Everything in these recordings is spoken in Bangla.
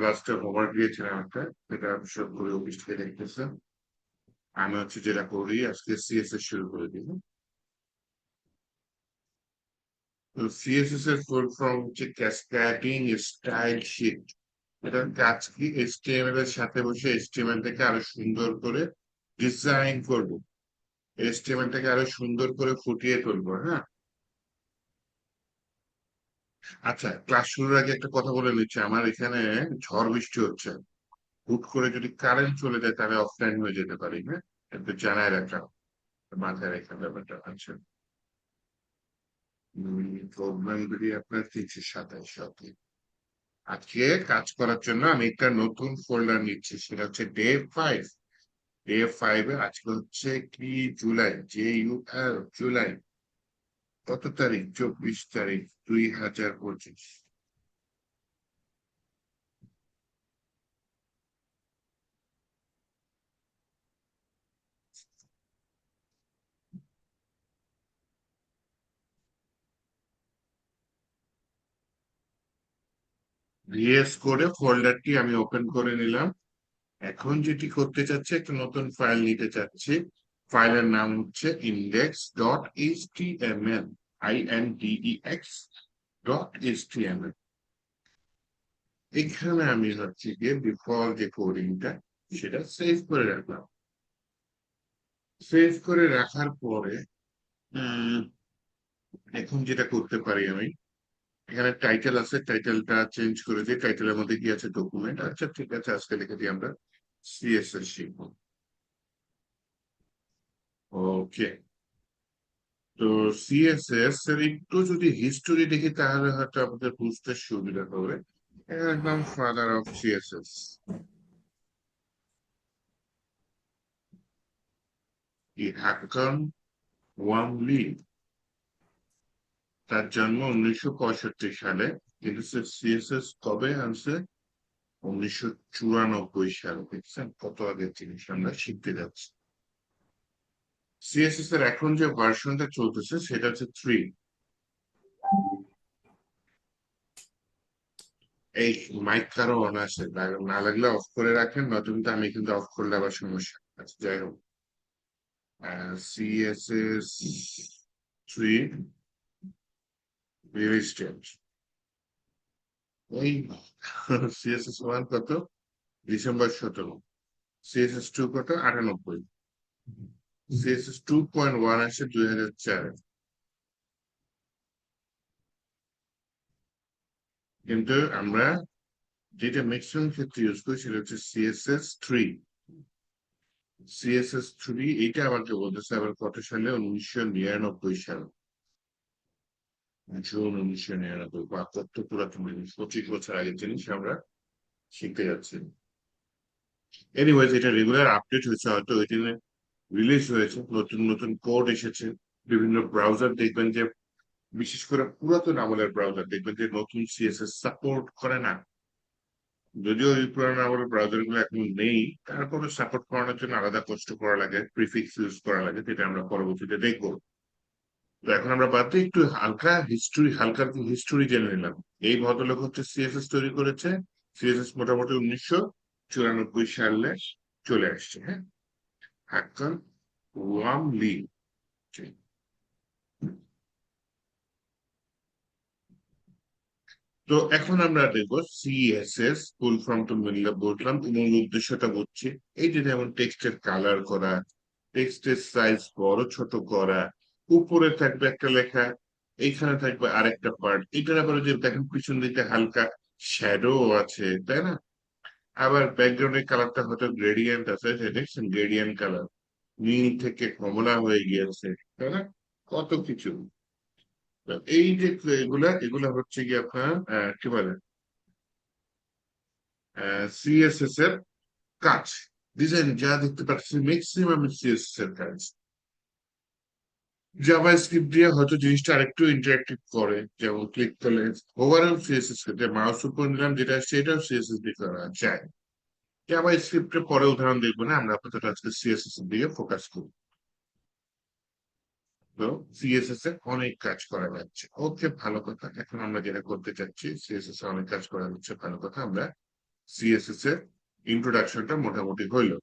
লাস্টে হোমওয়ার্ক দিয়েছিলাম একটা, এটা সব করে অফিস থেকে দেখতেছে। আমি হচ্ছে যেটা করি আজকে সিএসএস শুরু করে দিব। তো সিএসএস এর ফুল ফর্ম হচ্ছে ক্যাসকেডিং স্টাইল শিট। এটার কাজ কি? এইচটিএমএল এর সাথে বসে এইচটিএমএল থেকে আরো সুন্দর করে ডিজাইন করব, এইচটিএমএল থেকে আরো সুন্দর করে ফুটিয়ে তুলবো। হ্যাঁ, আচ্ছা, ক্লাস শুরুর আগে একটা কথা বলে নিচ্ছি, আমার এখানে ঝড় বৃষ্টি হচ্ছে। হুট করে যদি কারেন্ট চলে যায় তাহলে অফলাইন হয়ে যেতে পারি। হ্যাঁ, একটু জানায় রাখা, মাথায় রাখা ব্যাপারটা আছে। প্রোগ্রামগুলি আপনার 327 হবে। আজকে কাজ করার জন্য আমি একটা নতুন ফোল্ডার নিচ্ছি, সেটা হচ্ছে ডে 5। ডে 5 আজকে হচ্ছে কি, জুলাই, জুলাই কত তারিখ? 24 তারিখ, 2025। ভিএস করে ফোল্ডারটি আমি ওপেন করে নিলাম। এখন যেটি করতে চাচ্ছি, একটা নতুন ফাইল নিতে চাচ্ছি। ফাইলের নাম হচ্ছে index.html, index.html। এখানে আমি হচ্ছে গিয়ে ডিফল্ট যে কোডিংটা সেটা সেভ করে রাখলাম। সেভ করে রাখার পরে উম, এখন যেটা করতে পারি আমি, এখানে টাইটেল আছে, টাইটেলটা চেঞ্জ করে দিই। টাইটেলের মধ্যে কি আছে? ডকুমেন্ট। আচ্ছা ঠিক আছে, আজকে লিখে দিই আমরা সিএসএস শিখবো। ওকে। তো সিএসএস এর একটু যদি হিস্টোরি দেখি তাহলে হয়তো আমাদের বুঝতে সুবিধা হবে। একদম ফাদার অফ সিএসএস, হাক্কান ওয়াংলি। তার জন্ম 1965 সালে, কিন্তু সে সিএসএস কবে আনছে? 1994 সালে। দেখছেন কত আগের জিনিস আমরা শিখতে যাচ্ছি। সিএসএস এর এখন যে ভার্সনটা চলতেছে সেটা হচ্ছে 3। এই মাইক কারো অন আছে, না লাগলে অফ করে রাখেন, নয়তো কিন্তু আমি কিন্তু অফ করলে আবার সমস্যা। আচ্ছা যাই হোক, CSS 3 রিলিজ ডেট এই CSS 1 কত? ডিসেম্বর 17। CSS 2 কত? 98। CSS 2.1 আসে 2004। কিন্তু আমরা যেটা ম্যাক্সিমাম ক্ষেত্রে ইউজ করি সেটা হচ্ছে CSS 3। CSS 3 এইটা আমাকে বলতেছে আবার কত সালে? 1999 সাল। জুন 1999। বা কত পুরাতন জিনিস, 25 বছর আগের জিনিস আমরা শিখতে যাচ্ছি। এনিওয়েজ, এটা রেগুলার আপডেট হয়েছে, হয়তো ওই দিনে রিলিজ হয়েছে, নতুন নতুন কোড এসেছে। বিভিন্ন ব্রাউজার দেখবেন যে, বিশেষ করে পুরাতন আমলের ব্রাউজার দেখবেন যে নতুন সিএসএস সাপোর্ট করে না। যদিও এই পুরানো আমলের ব্রাউজার গুলো এখন নেই, তারপরে সাপোর্ট করানোর জন্য আলাদা কষ্ট করা লাগে, প্রিফিক্স ইউজ করা লাগে, যেটা আমরা পরবর্তীতে দেখবো। তো এখন আমরা বাদ দিয়ে একটু হালকা হিস্টোরি জেনে নিলাম। এই ভদ্রলোক হচ্ছে সিএসএস তৈরি করেছে। সিএসএস মোটামুটি 1994 সালে চলে আসছে। হ্যাঁ, হাক্কান ওয়ামলি। তো এখন আমরা দেখবো সিএসএস ফুল ফর্ম তো মিললে বুঝলাম, মূল উদ্দেশ্যটা বুঝছি। এই যে যেমন টেক্সটের কালার করা, টেক্সটের সাইজ বড় ছোট করা, উপরে থাকবে একটা লেখা, এইখানে থাকবে আরেকটা পার্ট, এটার আবার যে দেখেন পিছন দিকে হালকা শ্যাডো আছে, তাই না? আবার ব্যাকগ্রাউন্ডের কালারটা হয়তো গ্রেডিয়েন্ট আছে, যে দেখছেন গ্রেডিয়েন্ট কালার, নীল থেকে কমলা হয়ে গিয়েছে, তাই না? কত কিছু। তো এই যে এগুলা এগুলা হচ্ছে কি আপনার কি বলে, সিএসএস এর কাজ। ডিজাইন যা দেখতে পাচ্ছি ম্যাক্সিমাম সিএসএস এর কাজ। জাভা স্ক্রিপ্ট দিয়ে হয়তো জিনিসটা আরেকটু ইন্টারেক্টিভ করে, যেমন ক্লিক করলে ওভারঅল সিএসএস ক্ষেত্রে মাউস উপর নিলাম যেটা আসছে এটাও সিএসএস দিয়ে করা যায়। জাভা স্ক্রিপ্টের পরে উদাহরণ দেখবো না, আমরা আপাতত আজকে সিএসএস এর দিকে ফোকাস করি। তো সিএসএস এর অনেক কাজ করা যাচ্ছে, ওকে ভালো কথা। এখন আমরা যেটা করতে চাচ্ছি, সিএসএস এ অনেক কাজ করা যাচ্ছে, ভালো কথা। আমরা সিএসএস এর ইন্ট্রোডাকশনটা মোটামুটি হইলো।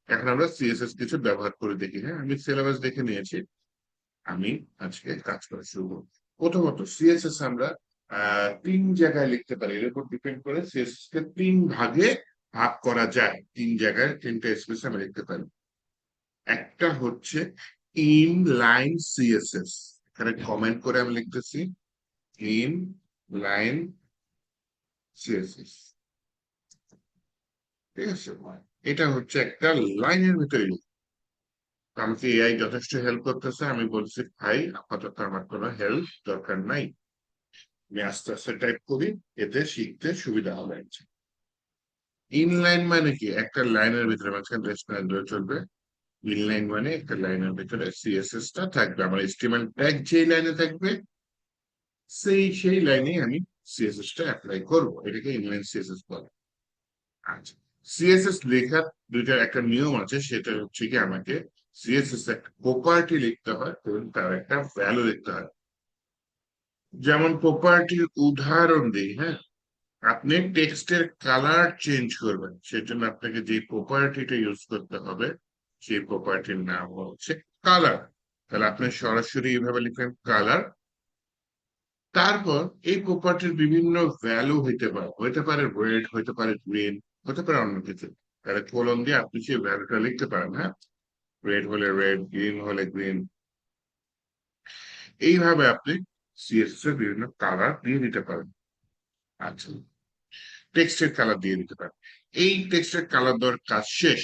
এখন আমরা সিএসএস কিছু ব্যবহার করে দেখি। হ্যাঁ, আমি সিলেবাস দেখে নিয়েছি, আমি আজকে কাজ করা শুরু করব। প্রথমত সিএসএস আমরা তিন জায়গায় লিখতে পারি, এর উপর ডিপেন্ড করে সিএসএস কে তিন ভাগে ভাগ করা যায়, তিন জায়গায় তিনটা স্পেস আমরা লিখতে পারি। একটা হচ্ছে ইন লাইন সিএসএস, এখানে কমেন্ট করে আমি লিখতেছি ইন লাইন সিএসএস, ঠিক আছে। এটা হচ্ছে একটা লাইনের ভিতরে আমাকে এআই যথেষ্ট হেল্প করতেছে, আমি বলছি ভাই আপাতত আমার কোনো হেল্প দরকার নাই, আমি আস্তে আস্তে টাইপ করি, এতে শিখতে সুবিধা হবে। ইনলাইন মানে কি, একটা লাইনের ভিতরে মাঝখানে রেস্টুরেন্ট ধরে চলবে। ইনলাইন মানে একটা লাইনের ভিতরে সিএসএস টা থাকবে, আমার এচটিএমএল ট্যাগ যেই লাইনে থাকবে সেই লাইনে আমি সিএসএস টা অ্যাপ্লাই করবো, এটাকে ইনলাইন সিএসএস বলে। আচ্ছা, সিএসএস লেখার দুইটার একটা নিয়ম আছে, সেটা হচ্ছে কি আমাকে সিএসএস একটা প্রপার্টি লিখতে হয় এবং তার একটা ভ্যালু লিখতে হয়। যেমন প্রপার্টির উদাহরণ দিই, হ্যাঁ, আপনি টেক্সটের কালার চেঞ্জ করবেন, সেজন্য আপনাকে যে প্রপার্টিটা ইউজ করতে হবে সেই প্রপার্টির নাম হচ্ছে কালার। তাহলে আপনি সরাসরি এইভাবে লিখবেন কালার, তারপর এই প্রপার্টির বিভিন্ন ভ্যালু হইতে পারে রেড, হইতে পারে গ্রিন, হতে পারে অন্য কিছু। তাহলে কোলন দিয়ে আপনি সেই ভ্যালুটা লিখতে পারেন, হ্যাঁ, রেড হলে রেড, গ্রিন হলে গ্রিন। এইভাবে আপনি সিএসএস এর বিভিন্ন কালার দিয়ে দিতে পারেন। আচ্ছা, টেক্সটের কালার দিয়ে দিতে পারেন। এই টেক্সটের কালার দেওয়ার কাজ শেষ।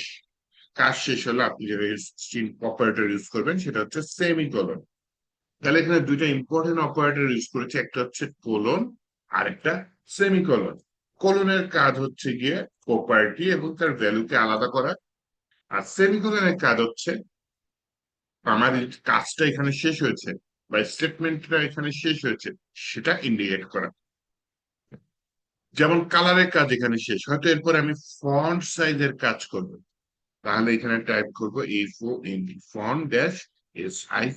কাজ শেষ হলে আপনি যে স্ট্রিং অপারেটর ইউজ করবেন সেটা হচ্ছে সেমিকোলন। তাহলে এখানে দুইটা ইম্পর্টেন্ট অপারেটর ইউজ করেছে, একটা হচ্ছে কোলন আর একটা সেমিকোলন। কোলনের কাজ হচ্ছে গিয়ে প্রপার্টি এবং তার ভ্যালুকে আলাদা করা, আর সেমিকোলনের কাজ হচ্ছে আমার এই কাজটা এখানে শেষ হয়েছে বা স্টেটমেন্টটা এখানে শেষ হয়েছে সেটা ইন্ডিকেট করা। যেমন কালারের কাজ এখানে শেষ, হয়তো এরপর আমি ফন্ট সাইজের কাজ করব, তাহলে এখানে টাইপ করবো FONT, font dash size,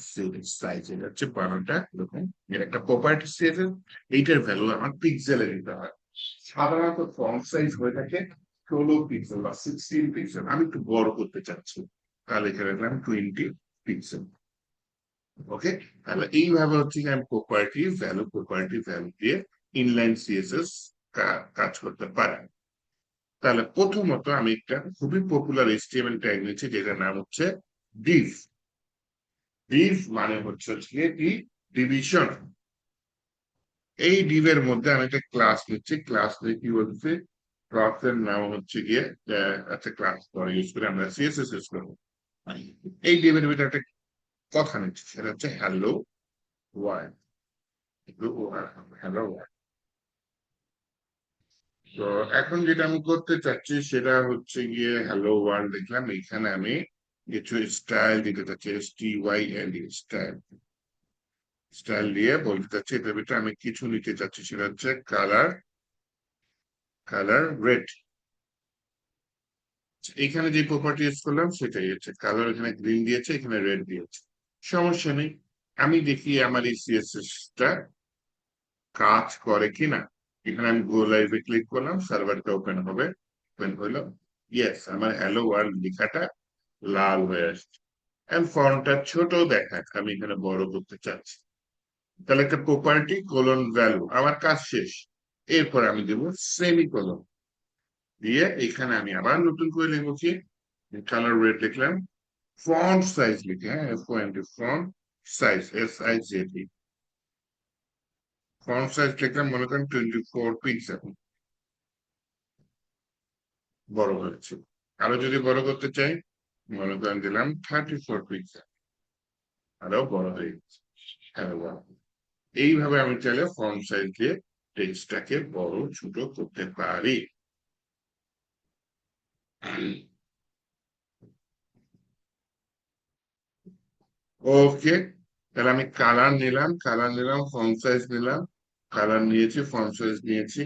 size এটা হচ্ছে বানানটা এরকম। এর একটা প্রপার্টি আছে, এইটার ভ্যালু আমার পিক্সেলে দিতে হয়। সাধারণত ফন্ট সাইজ হয়ে থাকে 16 পিক্সেল বা 16 পিক্সেল, আমি একটু বড় করতে চাচ্ছি, তাহলে এখানে দিলাম 20 পিক্সেল। ওকে, তাহলে এইভাবে হচ্ছে আমি প্রপার্টি ভ্যালু দিয়ে ইনলাইন সিএসএস কাজ করতে পারি। তাহলে প্রথমত আমি একটা খুবই পপুলার এইচটিএমএল ট্যাগ নিচ্ছি, যেটার নাম হচ্ছে ডিভ। ডিভ মানে হচ্ছে ডিভিশন। এই ডিভের মধ্যে আমি একটা ক্লাস নিচ্ছি, ক্লাস নিয়ে কি বলছি, ক্লাসের নাম হচ্ছে গিয়ে একটা ক্লাস ইউজ করে আমরা সিএসএস ইউজ করবো। এই ডিভের ভিতরে একটা কথা নিচ্ছি, সেটা হচ্ছে হ্যালো ওয়ার্ল্ড। Hello world. তো এখন যেটা আমি করতে চাচ্ছি সেটা হচ্ছে গিয়ে হ্যালো ওয়ার্ল্ড দেখলাম, এখানে আমি কিছু স্টাইল দিতে চাচ্ছি, STYL, স্টাইল। স্টাইল দিয়ে বলতে চাচ্ছি এটার ভিতরে আমি কিছু নিতে চাচ্ছি, সেটা হচ্ছে কালার রেড। এখানে যে প্রপার্টি ইউজ করলাম সেটাই হচ্ছে কালার, এখানে গ্রিন দিয়েছে, এখানে রেড দিয়েছে, সমস্যা নেই। আমি দেখি আমার এই সিএসএস টা কাজ করে কিনা। এখানে আমি গো লাইভে ক্লিক করলাম, সার্ভারটা ওপেন হবে, ওপেন হইলো। ইয়েস, আমার হ্যালো ওয়ার্ল্ড লেখাটা লাল হয়ে আসছে। এন্ড ফন্টটা ছোট দেখায়, আমি এখানে বড় করতে চাচ্ছি। তাহলে একটা প্রপার্টি কোলন ভ্যালু, আমার কাজ শেষ। এরপর আমি দেবো সেমিকোলন দিয়ে, এখানে আমি আবার নতুন করে লিখবো কি, কালার রেড লিখলাম, ফন্ট সাইজ লিখে, হ্যাঁ, FONT, font size, SIZ, font size লিখলাম, মনে করেন 24 পিক্সেল, বড় হয়েছে। আরো যদি বড় করতে চাই, মনে করেন দিলাম 34 পিক্সেল, আরো বড় হয়ে গেছে। হ্যাঁ, এইভাবে আমি চাইলে ফন্ট সাইজ দিয়ে টেক্সটটাকে বড় ছোট করতে পারি। ওকে, তাহলে আমি কালার নিলাম, ফন্ট সাইজ নিলাম, কালার নিয়েছি, ফন্ট সাইজ নিয়েছি।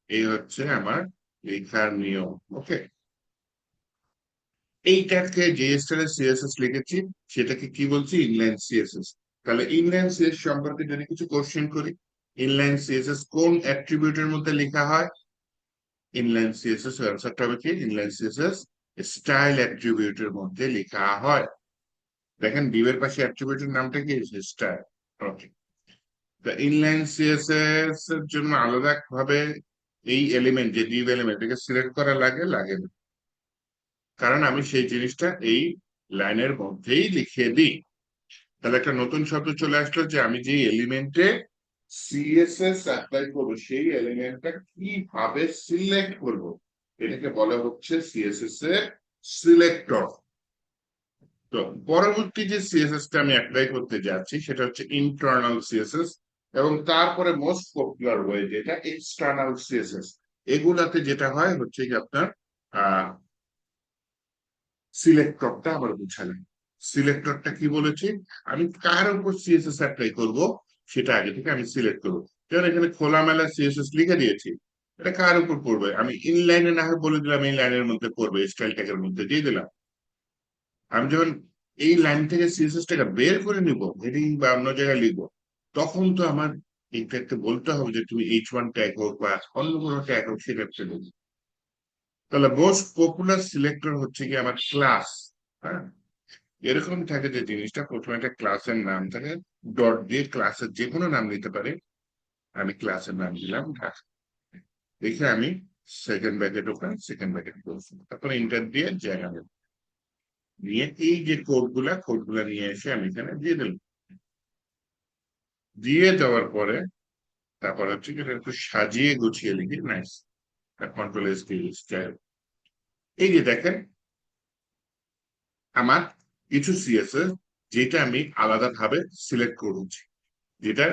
এই হচ্ছে আমার লেখার নিয়ম। ওকে, এইটাকে যে স্টাইলে সিএসএস লিখেছি সেটাকে কি বলছি, ইনলাইন সিএসএস। তাহলে ইনলাইন সিএস সম্পর্কে যদি কিছু কোশ্চেন করি, ইনলাইন সিএসএস কোন অ্যাট্রিবিউটের মধ্যে লেখা হয়? ইনলাইন সিএসএস আনসারটা হবে কি? ইনলাইন সিএসএস স্টাইল অ্যাট্রিবিউটের মধ্যে লেখা হয়। দেখেন ডিভের পাশে অ্যাট্রিবিউটের নামটা কি? স্টাইল। ওকে। তো ইনলাইন সিএসএস এর জন্য আলাদা ভাবে এই এলিমেন্ট, যে ডিভ এলিমেন্ট, এটাকে সিলেক্ট করা লাগে লাগে না, কারণ আমি সেই জিনিসটা এই লাইনের মধ্যেই লিখে দিই। তাহলে একটা নতুন শব্দ চলে আসলো, যে আমি যে এলিমেন্টে সিএসএস অ্যাপ্লাই করবো সেই এলিমেন্টটা কিভাবে সিলেক্ট করব, এটাকে বলা হচ্ছে সিএসএস এর সিলেক্টর। তো পরবর্তী যে সিএসএস টা আমি অ্যাপ্লাই করতে যাচ্ছি সেটা হচ্ছে ইন্টারনাল সিএসএস, এবং তারপরে মোস্ট পপুলার ওয়ে যেটা এক্সটার্নাল সিএসএস। এগুলাতে যেটা হয় হচ্ছে কি আপনার সিলেক্টরটা আবার বুঝালেন। সিলেক্টরটা কি বলেছি? আমি কার উপর সিএসএস অ্যাপ্লাই করব সেটা আগে থেকে আমি সিলেক্ট করবো। যেমন এখানে খোলামেলা সিএসএস লিখে দিয়েছি, এটা কার উপর পড়বে? আমি ইনলাইনে না হয় বলে দিলাম এই লাইনের মধ্যে পড়বে, স্টাইল ট্যাগের মধ্যে দিয়ে দিলাম। আমি যখন এই লাইন থেকে সিএসএস টাকে বের করে নিব, হেডিং বা অন্য জায়গায় লিখবো, তখন তো আমার এইটাকে বলতে হবে যে তুমি H1 ট্যাগ হোক বা অন্য কোনো ট্যাগ হোক সেটা ফেলে দিবে। তাহলে মোস্ট পপুলার সিলেক্টর হচ্ছে কি আমার ক্লাস। হ্যাঁ, এরকম থাকে যে জিনিসটা প্রথমে একটা ক্লাসের নাম থাকে, ডট দিয়ে ক্লাসের যে কোনো নাম নিতে পারে। আমি ক্লাসের নাম দিলাম ঢাকা, দেখে আমি second bracket open, second bracket close, তারপরে ইন্টার দিয়ে জায়গা নেব, নিয়ে এই যে কোডগুলা নিয়ে এসে আমি এখানে দিয়ে দিলাম। দিয়ে দেওয়ার পরে তারপর হচ্ছে কি এটা একটু সাজিয়ে গুছিয়ে লিখি, নাইস। কন্ট্রোল এস দিয়ে স্টাইল। এই যে দেখেন আমার কিছু সিএসএস যেটা আমি আলাদাভাবে সিলেক্ট করেছি, যেটা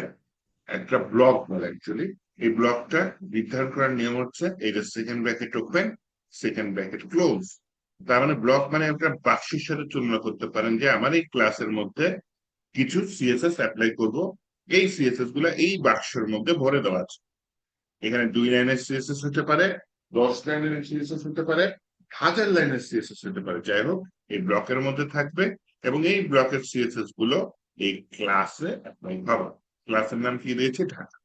একটা ব্লক বলে অ্যাকচুয়ালি। এই ব্লকটা নির্ধারণ করার নিয়ম হচ্ছে এই যে second bracket open, second bracket close. তার মানে ব্লক মানে একটা বাক্সের সাথে তুলনা করতে পারেন যে আমার এই ক্লাসের মধ্যে কিছু সিএসএস অ্যাপ্লাই করব, এই সিএসএস গুলা এই বাক্সের মধ্যে ভরে দেওয়া আছে। এখানে 2 লাইনের সিএসএস হতে পারে, 10 লাইনের সিএসএস হতে পারে, 1000 লাইনের সিএসএস হতে পারে, যাই হোক এই ব্লকের মধ্যে থাকবে। এবং এই ব্লকের সিএসএস গুলো এই ক্লাসে অ্যাপ্লাই হবে। ক্লাসের নাম কি দিয়েছে? ঢাকা।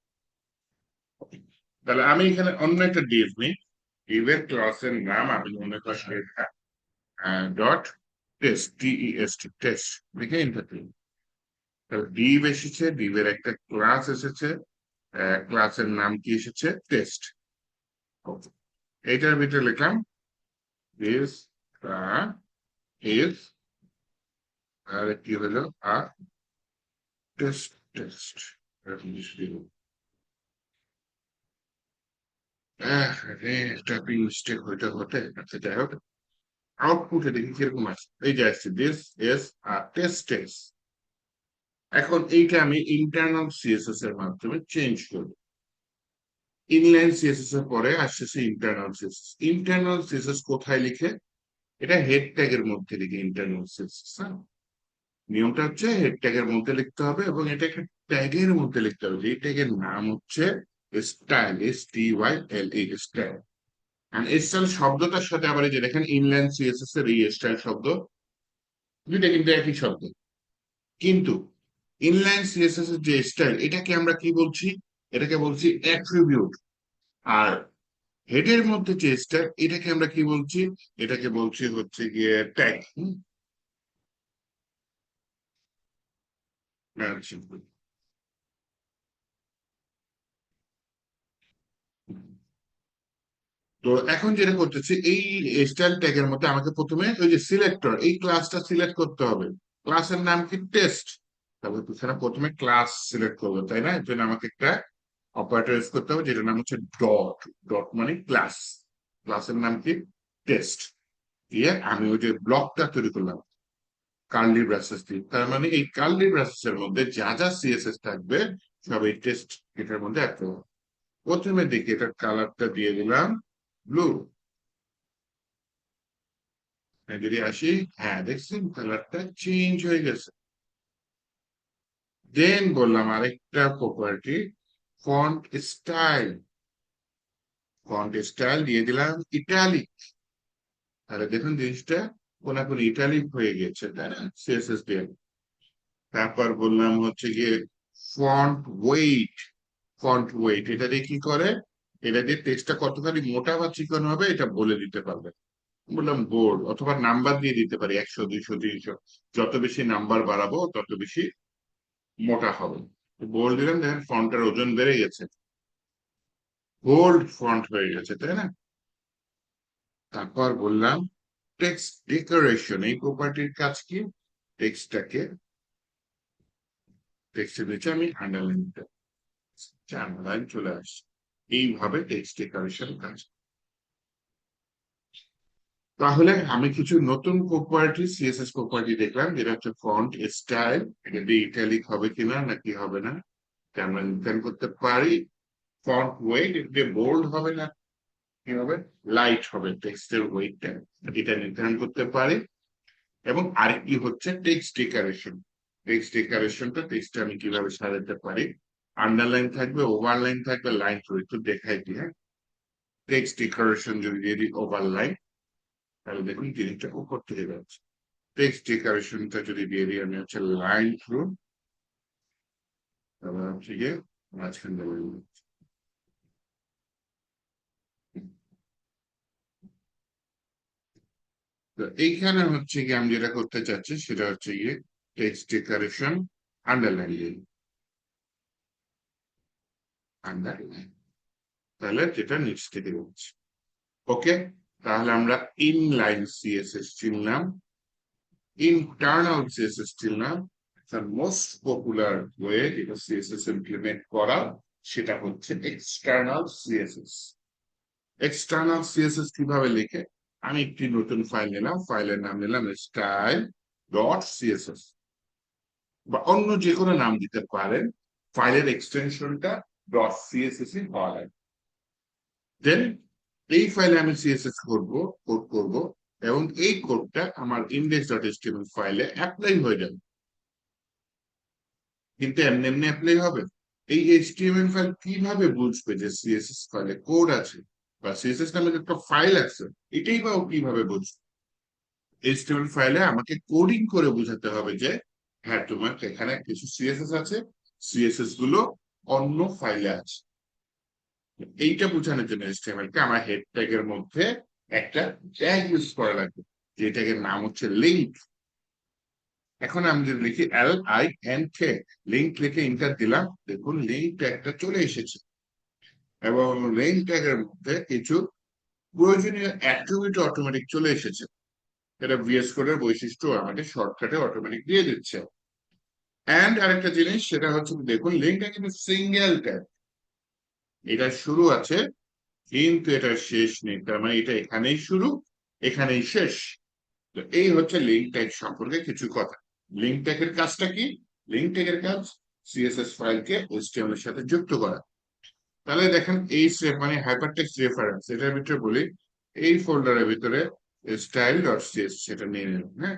তাহলে আমি এখানে অন্য একটা ডিভ নিই, ডিভের ক্লাসের নাম আমি মনে করি ডট টেস্ট, টিইএসটি, টেস্ট লিখে এন্টার দিই। তাহলে ডিভ এসেছে, ডিভের একটা ক্লাস এসেছে, ক্লাসের নাম কি এসেছে? টেস্ট। এইটার ভিতরে লিখলাম দিস ইজ, আর কি হলো, আর টেস্ট, টেস্ট একটা মিস্টেক হইতে হতে, আচ্ছা যাই হোক, আউটপুটে দেখি কিরকম আছে। এই যে আসছে দিস ইজ টেস্ট টেস্ট। এখন এইটা আমি ইন্টারনাল সিএসএস এর মাধ্যমে চেঞ্জ করব। ইনলাইন সিএসএস এর পরে আসছে ইন্টারনাল সিএসএস। ইন্টারনাল সিএসএস কোথায় লিখে? এটা হেড ট্যাগের মধ্যে লিখে ইন্টারনাল সিএসএস। নিয়মটা হচ্ছে হেড ট্যাগের মধ্যে লিখতে হবে, এবং এটা একটা ট্যাগের মধ্যে লিখতে হবে, যে ট্যাগের নাম হচ্ছে স্টাইল, STYLE, স্টাইল। স্টাইল শব্দটার সাথে আবার এই যে দেখেন ইনলাইন সিএসএস এর এই স্টাইল শব্দ, দুইটা কিন্তু একই শব্দ। কিন্তু ইনলাইন সিএসএস এর যে স্টাইল, এটাকে আমরা কি বলছি? এটাকে বলছি অ্যাট্রিবিউট। আর হেডের মধ্যে যে স্টাইল, এটাকে আমরা কি বলছি? এটাকে বলছি হচ্ছে গিয়ে ট্যাগ। তো এখন যেটা করতেছি, এই স্টাইল ট্যাগের মধ্যে আমাকে প্রথমে ওই যে সিলেক্টর, এই ক্লাসটা সিলেক্ট করতে হবে। ক্লাসের নাম কি? টেস্ট। তারপর পিছনে প্রথমে ক্লাস সিলেক্ট করবো, তাই না? এর জন্য আমাকে একটা অপারেটর ইউজ করতে হবে যেটার নাম হচ্ছে ডট। ডট মানে ক্লাস, ক্লাসের নাম কি? টেস্ট। দিয়ে আমি ওই যে ব্লকটা তৈরি করলাম কার্লি ব্রাসেস দিয়ে, তার মানে এই কার্লি ব্রাসেস এর মধ্যে যা যা সিএসএস থাকবে সব এই টেস্ট এটার মধ্যে অ্যাড করবো। প্রথমে দেখি এটার কালারটা দিয়ে দিলাম ব্লু। যদি আসি, হ্যাঁ দেখছেন কালারটা চেঞ্জ হয়ে গেছে। দেন বললাম আরেকটা property, font style. Font style দিয়ে দিলাম ইটালিক। তাহলে দেখুন জিনিসটা কোনাকুনি ইটালিক হয়ে গেছে, তাই না? সিএসএস দিয়ে। তারপর বললাম হচ্ছে গিয়ে ফন্ট ওয়েট। ফন্ট ওয়েট এটা দিয়ে কি করে, এটা দিয়ে টেক্সটটা কতখানি মোটা বা চিকন হবে এটা বলে দিতে পারবে। বললাম বোর্ড, অথবা নাম্বার দিয়ে দিতে পারি 100 200 300, যত বেশি নাম্বার বাড়াবো তত বেশি মোটা হবে। বোল্ড দিলাম, দেখেন ফন্টের ওজন বেড়ে গেছে, বোল্ড ফন্ট হয়ে গেছে, তাই না? তারপর বললাম টেক্সট ডেকোরেশন, এই প্রপার্টির কাজ কি, টেক্সটটাকে, টেক্সটের নিচে আমি আন্ডারলাইন, আন্ডারলাইন চলে আসছে। এইভাবে টেক্সট ডেকোরেশন কাজ। তাহলে আমি কিছু নতুন প্রপার্টি, সিএসএস প্রপার্টি দেখলাম, যেটা হচ্ছে ফন্ট স্টাইল, এটা দিয়ে ইটালিক হবে কিনা নাকি হবে না এটা আমরা নির্ধারণ করতে পারি। ফন্ট ওয়েট, এটা দিয়ে বোল্ড হবে না কি হবে, লাইট হবে টেক্সটের ওয়েটটা, এটা নির্ধারণ করতে পারি। এবং আরেকটি হচ্ছে টেক্সট ডেকোরেশন। টেক্সট ডেকোরেশনটা, টেক্সটটা আমি কিভাবে সাজাতে পারি, আন্ডারলাইন থাকবে, ওভারলাইন থাকবে, লাইন তো একটু দেখাই দিই। হ্যাঁ, টেক্সট ডেকোরেশন যদি দিয়ে দিই ওভারলাইন, তাহলে দেখুন জিনিসটা উপর থেকে যাচ্ছে। টেক্সট ডেকোরেশনটা যদি দিয়ে দিই আমি হচ্ছে লাইন থ্রু, তারপর হচ্ছে গিয়ে মাঝখান দিয়ে তো এইখানে হচ্ছে গিয়ে আমি যেটা করতে চাচ্ছি সেটা হচ্ছে গিয়ে টেক্সট ডেকোরেশন আন্ডারলাইন দিয়ে, আন্ডারলাইন, তাহলে যেটা নিচ থেকে যাচ্ছে। ওকে, তাহলে আমরা ইনলাইন সিএসএস চিনলাম, ইন্টারনাল সিএসএস চিনলাম। the most popular way যেটা সিএসএস ইমপ্লিমেন্ট করা সেটা হচ্ছে এক্সটার্নাল সিএসএস। এক্সটার্নাল সিএসএস কিভাবে লিখে, আমি একটি নতুন ফাইল নিলাম, ফাইলের নাম নিলাম স্টাইল ডট সিএসএস, বা অন্য যে কোনো নাম দিতে পারেন, ফাইলের এক্সটেনশনটা ডট সিএসএস হওয়া লাগে। দেন এই ফাইলে আমি সিএসএস করব, কোড করব, এবং এই কোডটা আমার ইন্ডেক্স ডট এচটিএমএল ফাইলে অ্যাপ্লাই হয়ে যাবে। কিন্তু এমনি এমনি অ্যাপ্লাই হবে, এই এইচটিএমএল ফাইল কিভাবে বুঝবে যে সিএসএস ফাইলে কোড আছে বা সিএসএস নামে একটা ফাইল আছে, এটাই বা ও কিভাবে বুঝবে? এইচটিএমএল ফাইলে আমাকে কোডিং করে বোঝাতে হবে যে হ্যাঁ তোমার এখানে কিছু সিএসএস আছে, সিএসএস গুলো অন্য ফাইলে আছে। এইটা বোঝানোর জন্য এইচটিএমএল কে আমার হেড ট্যাগের মধ্যে একটা ট্যাগ ইউজ করা লাগবে, যে ট্যাগের নাম হচ্ছে লিঙ্ক। এখন আমি যদি লিখি LINK, লিঙ্ক লিখে ইন্টার দিলাম, দেখুন লিঙ্ক ট্যাগটা চলে এসেছে। এবং লিঙ্ক ট্যাগের মধ্যে কিছু প্রয়োজনীয় অ্যাট্রিবিউট অটোমেটিক চলে এসেছে, এটা ভিএস কোডের বৈশিষ্ট্য আমাকে শর্টকাটে অটোমেটিক দিয়ে দিচ্ছে। এন্ড আরেকটা জিনিস সেটা হচ্ছে দেখুন লিঙ্কটা কিন্তু সিঙ্গেল ট্যাগ, এটা শুরু আছে কিন্তু এটা শেষ নেই, তার মানে এটা এখানেই শুরু এখানেই শেষ। তো এই হচ্ছে লিঙ্ক ট্যাগ সম্পর্কে কিছু কথা। লিঙ্ক ট্যাগের কাজটা কি, লিঙ্ক ট্যাগের কাজ সিএসএস ফাইলকে এইচটিএমএল এর সাথে যুক্ত করা। তাহলে দেখেন এই মানে হাইপারটেক্সট রেফারেন্স, এটার ভিতরে বলি এই ফোল্ডারের ভিতরে স্টাইল ডট সিএস সেটা নিয়ে নিলাম। হ্যাঁ,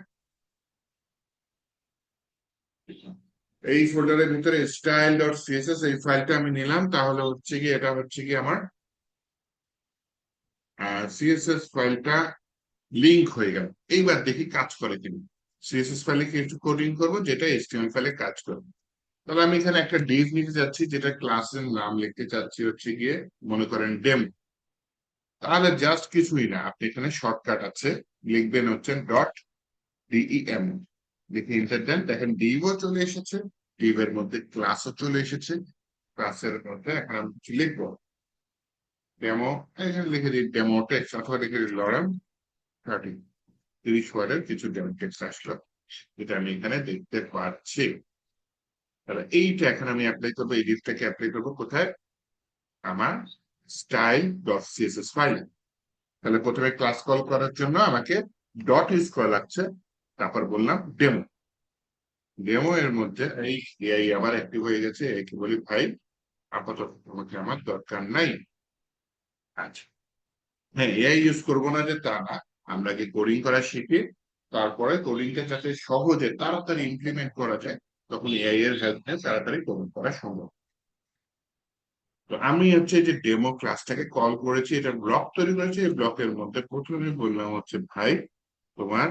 এই ফোল্ডারের ভিতরে স্টাইল ডট সিএসএস এই ফাইলটা আমি নিলাম, তাহলে হচ্ছে কি এটা হচ্ছে কি আমার সিএসএস ফাইলটা লিংক হয়ে গেল। এইবার দেখি কাজ করে কিনা, সিএসএস ফাইলে কিছু কোডিং করবো যেটা এইচটিএমএল ফাইলে কাজ করবে। তাহলে আমি এখানে একটা ডিভ নিতে যাচ্ছি, যেটা ক্লাসের নাম লিখতে চাচ্ছি হচ্ছে গিয়ে মনে করেন ডেম। তাহলে জাস্ট কিছুই না, আপনি এখানে শর্টকাট আছে, লিখবেন হচ্ছেন ডট ডিইএম, লিখে ইন্টার দেন, দেখেন ডিভও চলে এসেছে, ডিভ এর মধ্যে ক্লাসও চলে এসেছে, ক্লাসের মধ্যে এখন আমি কিছু লিখবো ডেমো, এখানে লিখে দিই ডেমো টেক্সট, অথবা লিখে দিই লরেন 30 ওয়ার্ডের কিছু ডেমো টেক্সট আসলো, যেটা আমি এখানে দেখতে পাচ্ছি। তাহলে এইটা এখন আমি অ্যাপ্লাই করবো, এই ডিভটাকে অ্যাপ্লাই করবো কোথায়, আমার স্টাইল ডট সিএসএস ফাইলে। তাহলে প্রথমে ক্লাস কল করার জন্য আমাকে ডট ইউজ করা লাগছে, তারপর বললাম ডেমো, ডেমো এর মধ্যে এই এআই আবার অ্যাক্টিভ হয়ে গেছে, একে বলি ভাই আপাতত তোমাকে আমার দরকার নাই। আচ্ছা, হ্যাঁ এআই ইউজ করবো না যে তা না, আমরা কি কোডিং করা শিখি, তারপরে কোডিংটা যাতে সহজে তাড়াতাড়ি ইমপ্লিমেন্ট করা যায়, তখন এআই এর হেল্প নিয়ে তাড়াতাড়ি কোডিং করা সম্ভব। তো আমি হচ্ছে যে ডেমো ক্লাসটাকে কল করেছি, এটা ব্লক তৈরি করেছি, এই ব্লকের মধ্যে প্রথমে বললাম হচ্ছে ভাই তোমার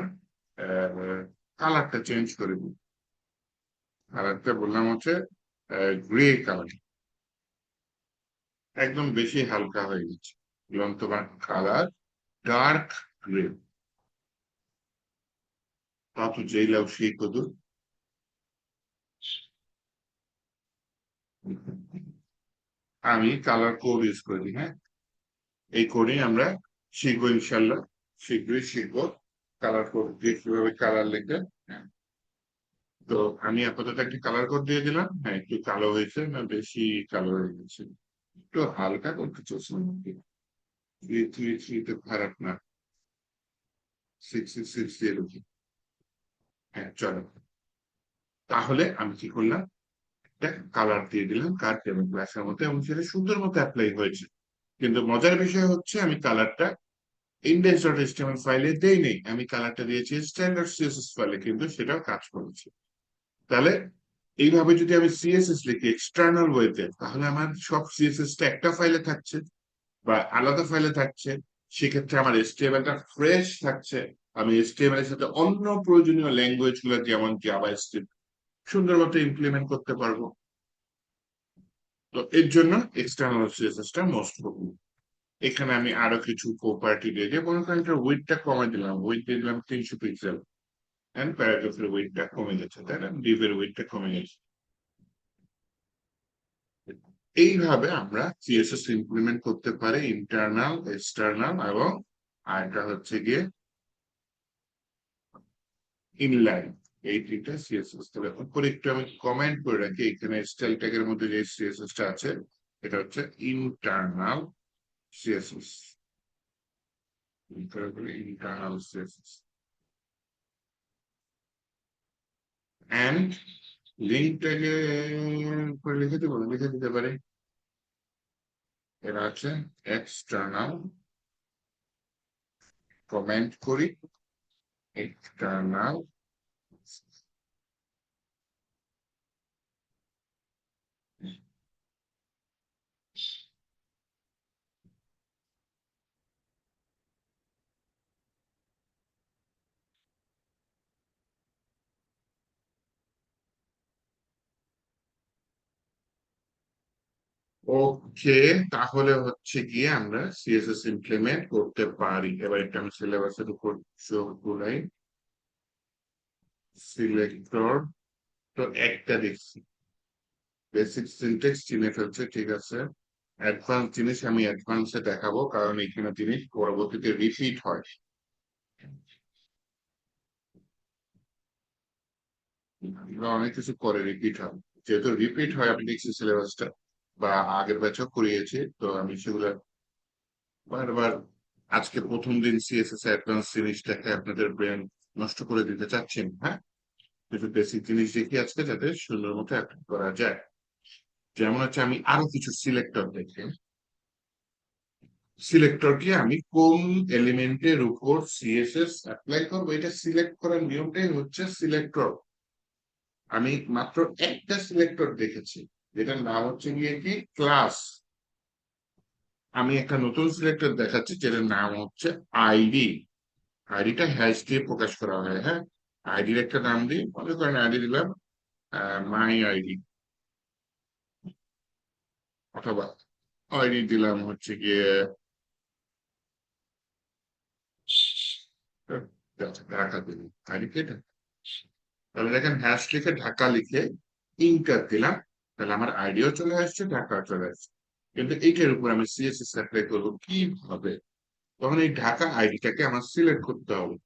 কালারটা চেঞ্জ করে দিন। আর একটা বললাম হচ্ছে গ্রে কালার, একদম বেশি হালকা হয়ে গেছে। বললাম তোমার কালার ডার্ক গ্রে, তা তো যেই লাভ সেই কদর। আমি কালার কোড ইউজ করি, হ্যাঁ, এই কোডে আমরা শিখবো ইনশাল্লাহ, শীঘ্রই শিখবো কালার কোড দিয়ে কিভাবে কালার লিখে। হ্যাঁ, তো আমি আপাতত একটা কালার কোড দিয়ে দিলাম, হ্যাঁ একটু কালো হয়েছে না বেশি কালো হয়ে গেছে, একটু হালকা করতে চলছে, 333 তো খারাপ না, 666 দিয়ে রাখি। হ্যাঁ চলো, তাহলে আমি কি করলাম, একটা কালার দিয়ে দিলাম কার টেবিল ক্লাসের মধ্যে, এবং সেটা সুন্দর মতো অ্যাপ্লাই হয়েছে। কিন্তু মজার বিষয় হচ্ছে আমি কালারটা index.html ফাইলে দেই নেই, আমি কালারটা দিয়েছি স্ট্যান্ডার্ড সিএসএস ফাইলে, কিন্তু সেটাও কাজ করেছে। তাহলে এইভাবে যদি আমি সিএসএস লিখি এক্সটার্নাল ওয়েতে, তাহলে আমার সব সিএসএস টা একটা ফাইলে থাকছে বা আলাদা ফাইলে থাকছে। সেক্ষেত্রে আমার এচটিএমএল টা ফ্রেশ থাকছে। আমি এচটিএমএল এর সাথে অন্য প্রয়োজনীয় ল্যাঙ্গুয়েজ গুলো যেমন জাভা স্ক্রিপ্ট সুন্দর মতো ইমপ্লিমেন্ট করতে পারবো। তো এর জন্য এক্সটার্নাল সিএসএস টা মোস্ট প্রবলেম। এখানে আমি আরো কিছু প্রপার্টি দিয়ে দিয়ে মনে করেন উইডথটা কমাই দিলাম, উইডথ দিয়ে দিলাম 300 পিক্সেল, এন্ড প্যারাগ্রাফের ওয়েটটা কমে গেছে, তাই না, ডিভের ওয়েটটা কমে গেছে। এইভাবে আমরা সিএসএস ইমপ্লিমেন্ট করতে পারি, ইন্টারনাল, এক্সটার্নাল, এবং আরেকটা হচ্ছে গিয়ে ইনলাইন। এই তিনটা সিএসএস। তবে উপরে একটু আমি কমেন্ট করে রাখি, এখানে স্টাইল ট্যাগের মধ্যে যে সিএসএস টা আছে এটা হচ্ছে internal CSS, internal CSS. And link ট্যাগে করে লিখে দিতে পারে, এটা হচ্ছে এক্সটার্নাল, কমেন্ট করি এক্সটার্নাল। ওকে, তাহলে হচ্ছে গিয়ে আমরা সিএসএস ইমপ্লিমেন্ট করতে পারি। এবার একটা আমি সিলেবাসের উপর যোগ করাই, সিলেক্টর। তো একটা দেখছি বেসিক সিনটেক্স চিনে ফেলছে, ঠিক আছে। অ্যাডভান্স জিনিস আমি অ্যাডভান্সে দেখাবো, কারণ এখানে জিনিস পরবর্তীতে রিপিট হয়। এগুলো অনেক কিছু করে রিপিট হয়, যেহেতু রিপিট হয় আমি দেখছি সিলেবাসটা, বা আগের ব্যাচও করিয়েছি, তো আমি সেগুলো বারবার, আজকে প্রথম দিন সিএসএস অ্যাডভান্স জিনিসটাকে আপনাদের ব্রেন নষ্ট করে দিতে চাচ্ছেন, হ্যাঁ, কিছু বেসিক জিনিস দেখি আজকে যাতে সুন্দর মতো অ্যাপ্লাই করা যায়। যেমন হচ্ছে আমি আরো কিছু সিলেক্টর দেখি, সিলেক্টরকে আমি কোন এলিমেন্টের উপর সিএসএস অ্যাপ্লাই করবো এটা সিলেক্ট করার নিয়মটাই হচ্ছে সিলেক্টর। আমি মাত্র একটা সিলেক্টর দেখেছি, যেটার নাম হচ্ছে গিয়ে কি ক্লাস। আমি একটা নতুন সিলেক্টর দেখাচ্ছি যেটার নাম হচ্ছে আইডি। আইডিটা হ্যাশ দিয়ে প্রকাশ করা হয়, হ্যাঁ। আইডির একটা নাম দিই, মনে করেন আইডি দিলাম মাই আইডি, অথবা আইডি দিলাম হচ্ছে গিয়ে ঢাকা দিলাম, আইডি কে ঢাকা। তাহলে দেখেন হ্যাশ লিখে ঢাকা লিখে ইন্টার দিলাম, তাহলে আমার আইডিও চলে আসছে, ঢাকা চলে আসছে। কিন্তু এইটার উপর আমি সিএসএস অ্যাপ্লাই করবো কিভাবে? তখন এই ঢাকা আইডিটাকে আমার সিলেক্ট করতে হবে।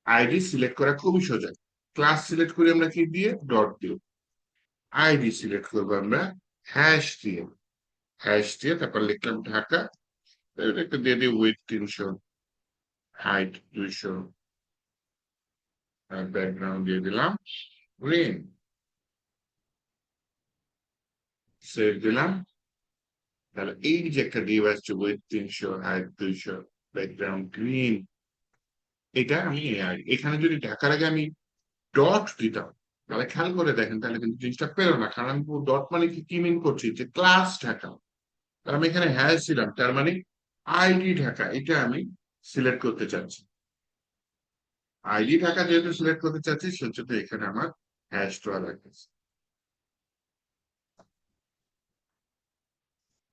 আইডি সিলেক্ট করা খুবই সোজা, ক্লাস সিলেক্ট করি আমরা কি দিয়ে, ডট দিয়ে। আইডি সিলেক্ট করবো আমরা হ্যাশ দিয়ে, হ্যাশ দিয়ে তারপর লিখলাম ঢাকা, এটা একটা দিয়ে দিই উইথ 300, হাইট 200, আর ব্যাকগ্রাউন্ড দিয়ে দিলাম গ্রিন, সেভ দিলাম। তাহলে এই যে একটা ডিভ আসছে উইথ 300, হাইট 200, ব্যাকগ্রাউন্ড গ্রিন, এটা আমি এখানে যদি ঢাকার আগে আমি ডট দিতাম, তাহলে খেয়াল করে দেখেন, তাহলে কিন্তু জিনিসটা পেলো না, কারণ আমি ডট মানে কি মিন করছি, যে ক্লাস ঢাকা। তার আমি এখানে হ্যাশ ছিলাম, তার মানে আইডি ঢাকা, এটা আমি সিলেক্ট করতে চাচ্ছি। আইডি ঢাকা যেহেতু সিলেক্ট করতে চাচ্ছি, সেজন্য এখানে আমার হ্যাশ দেওয়া লাগবে।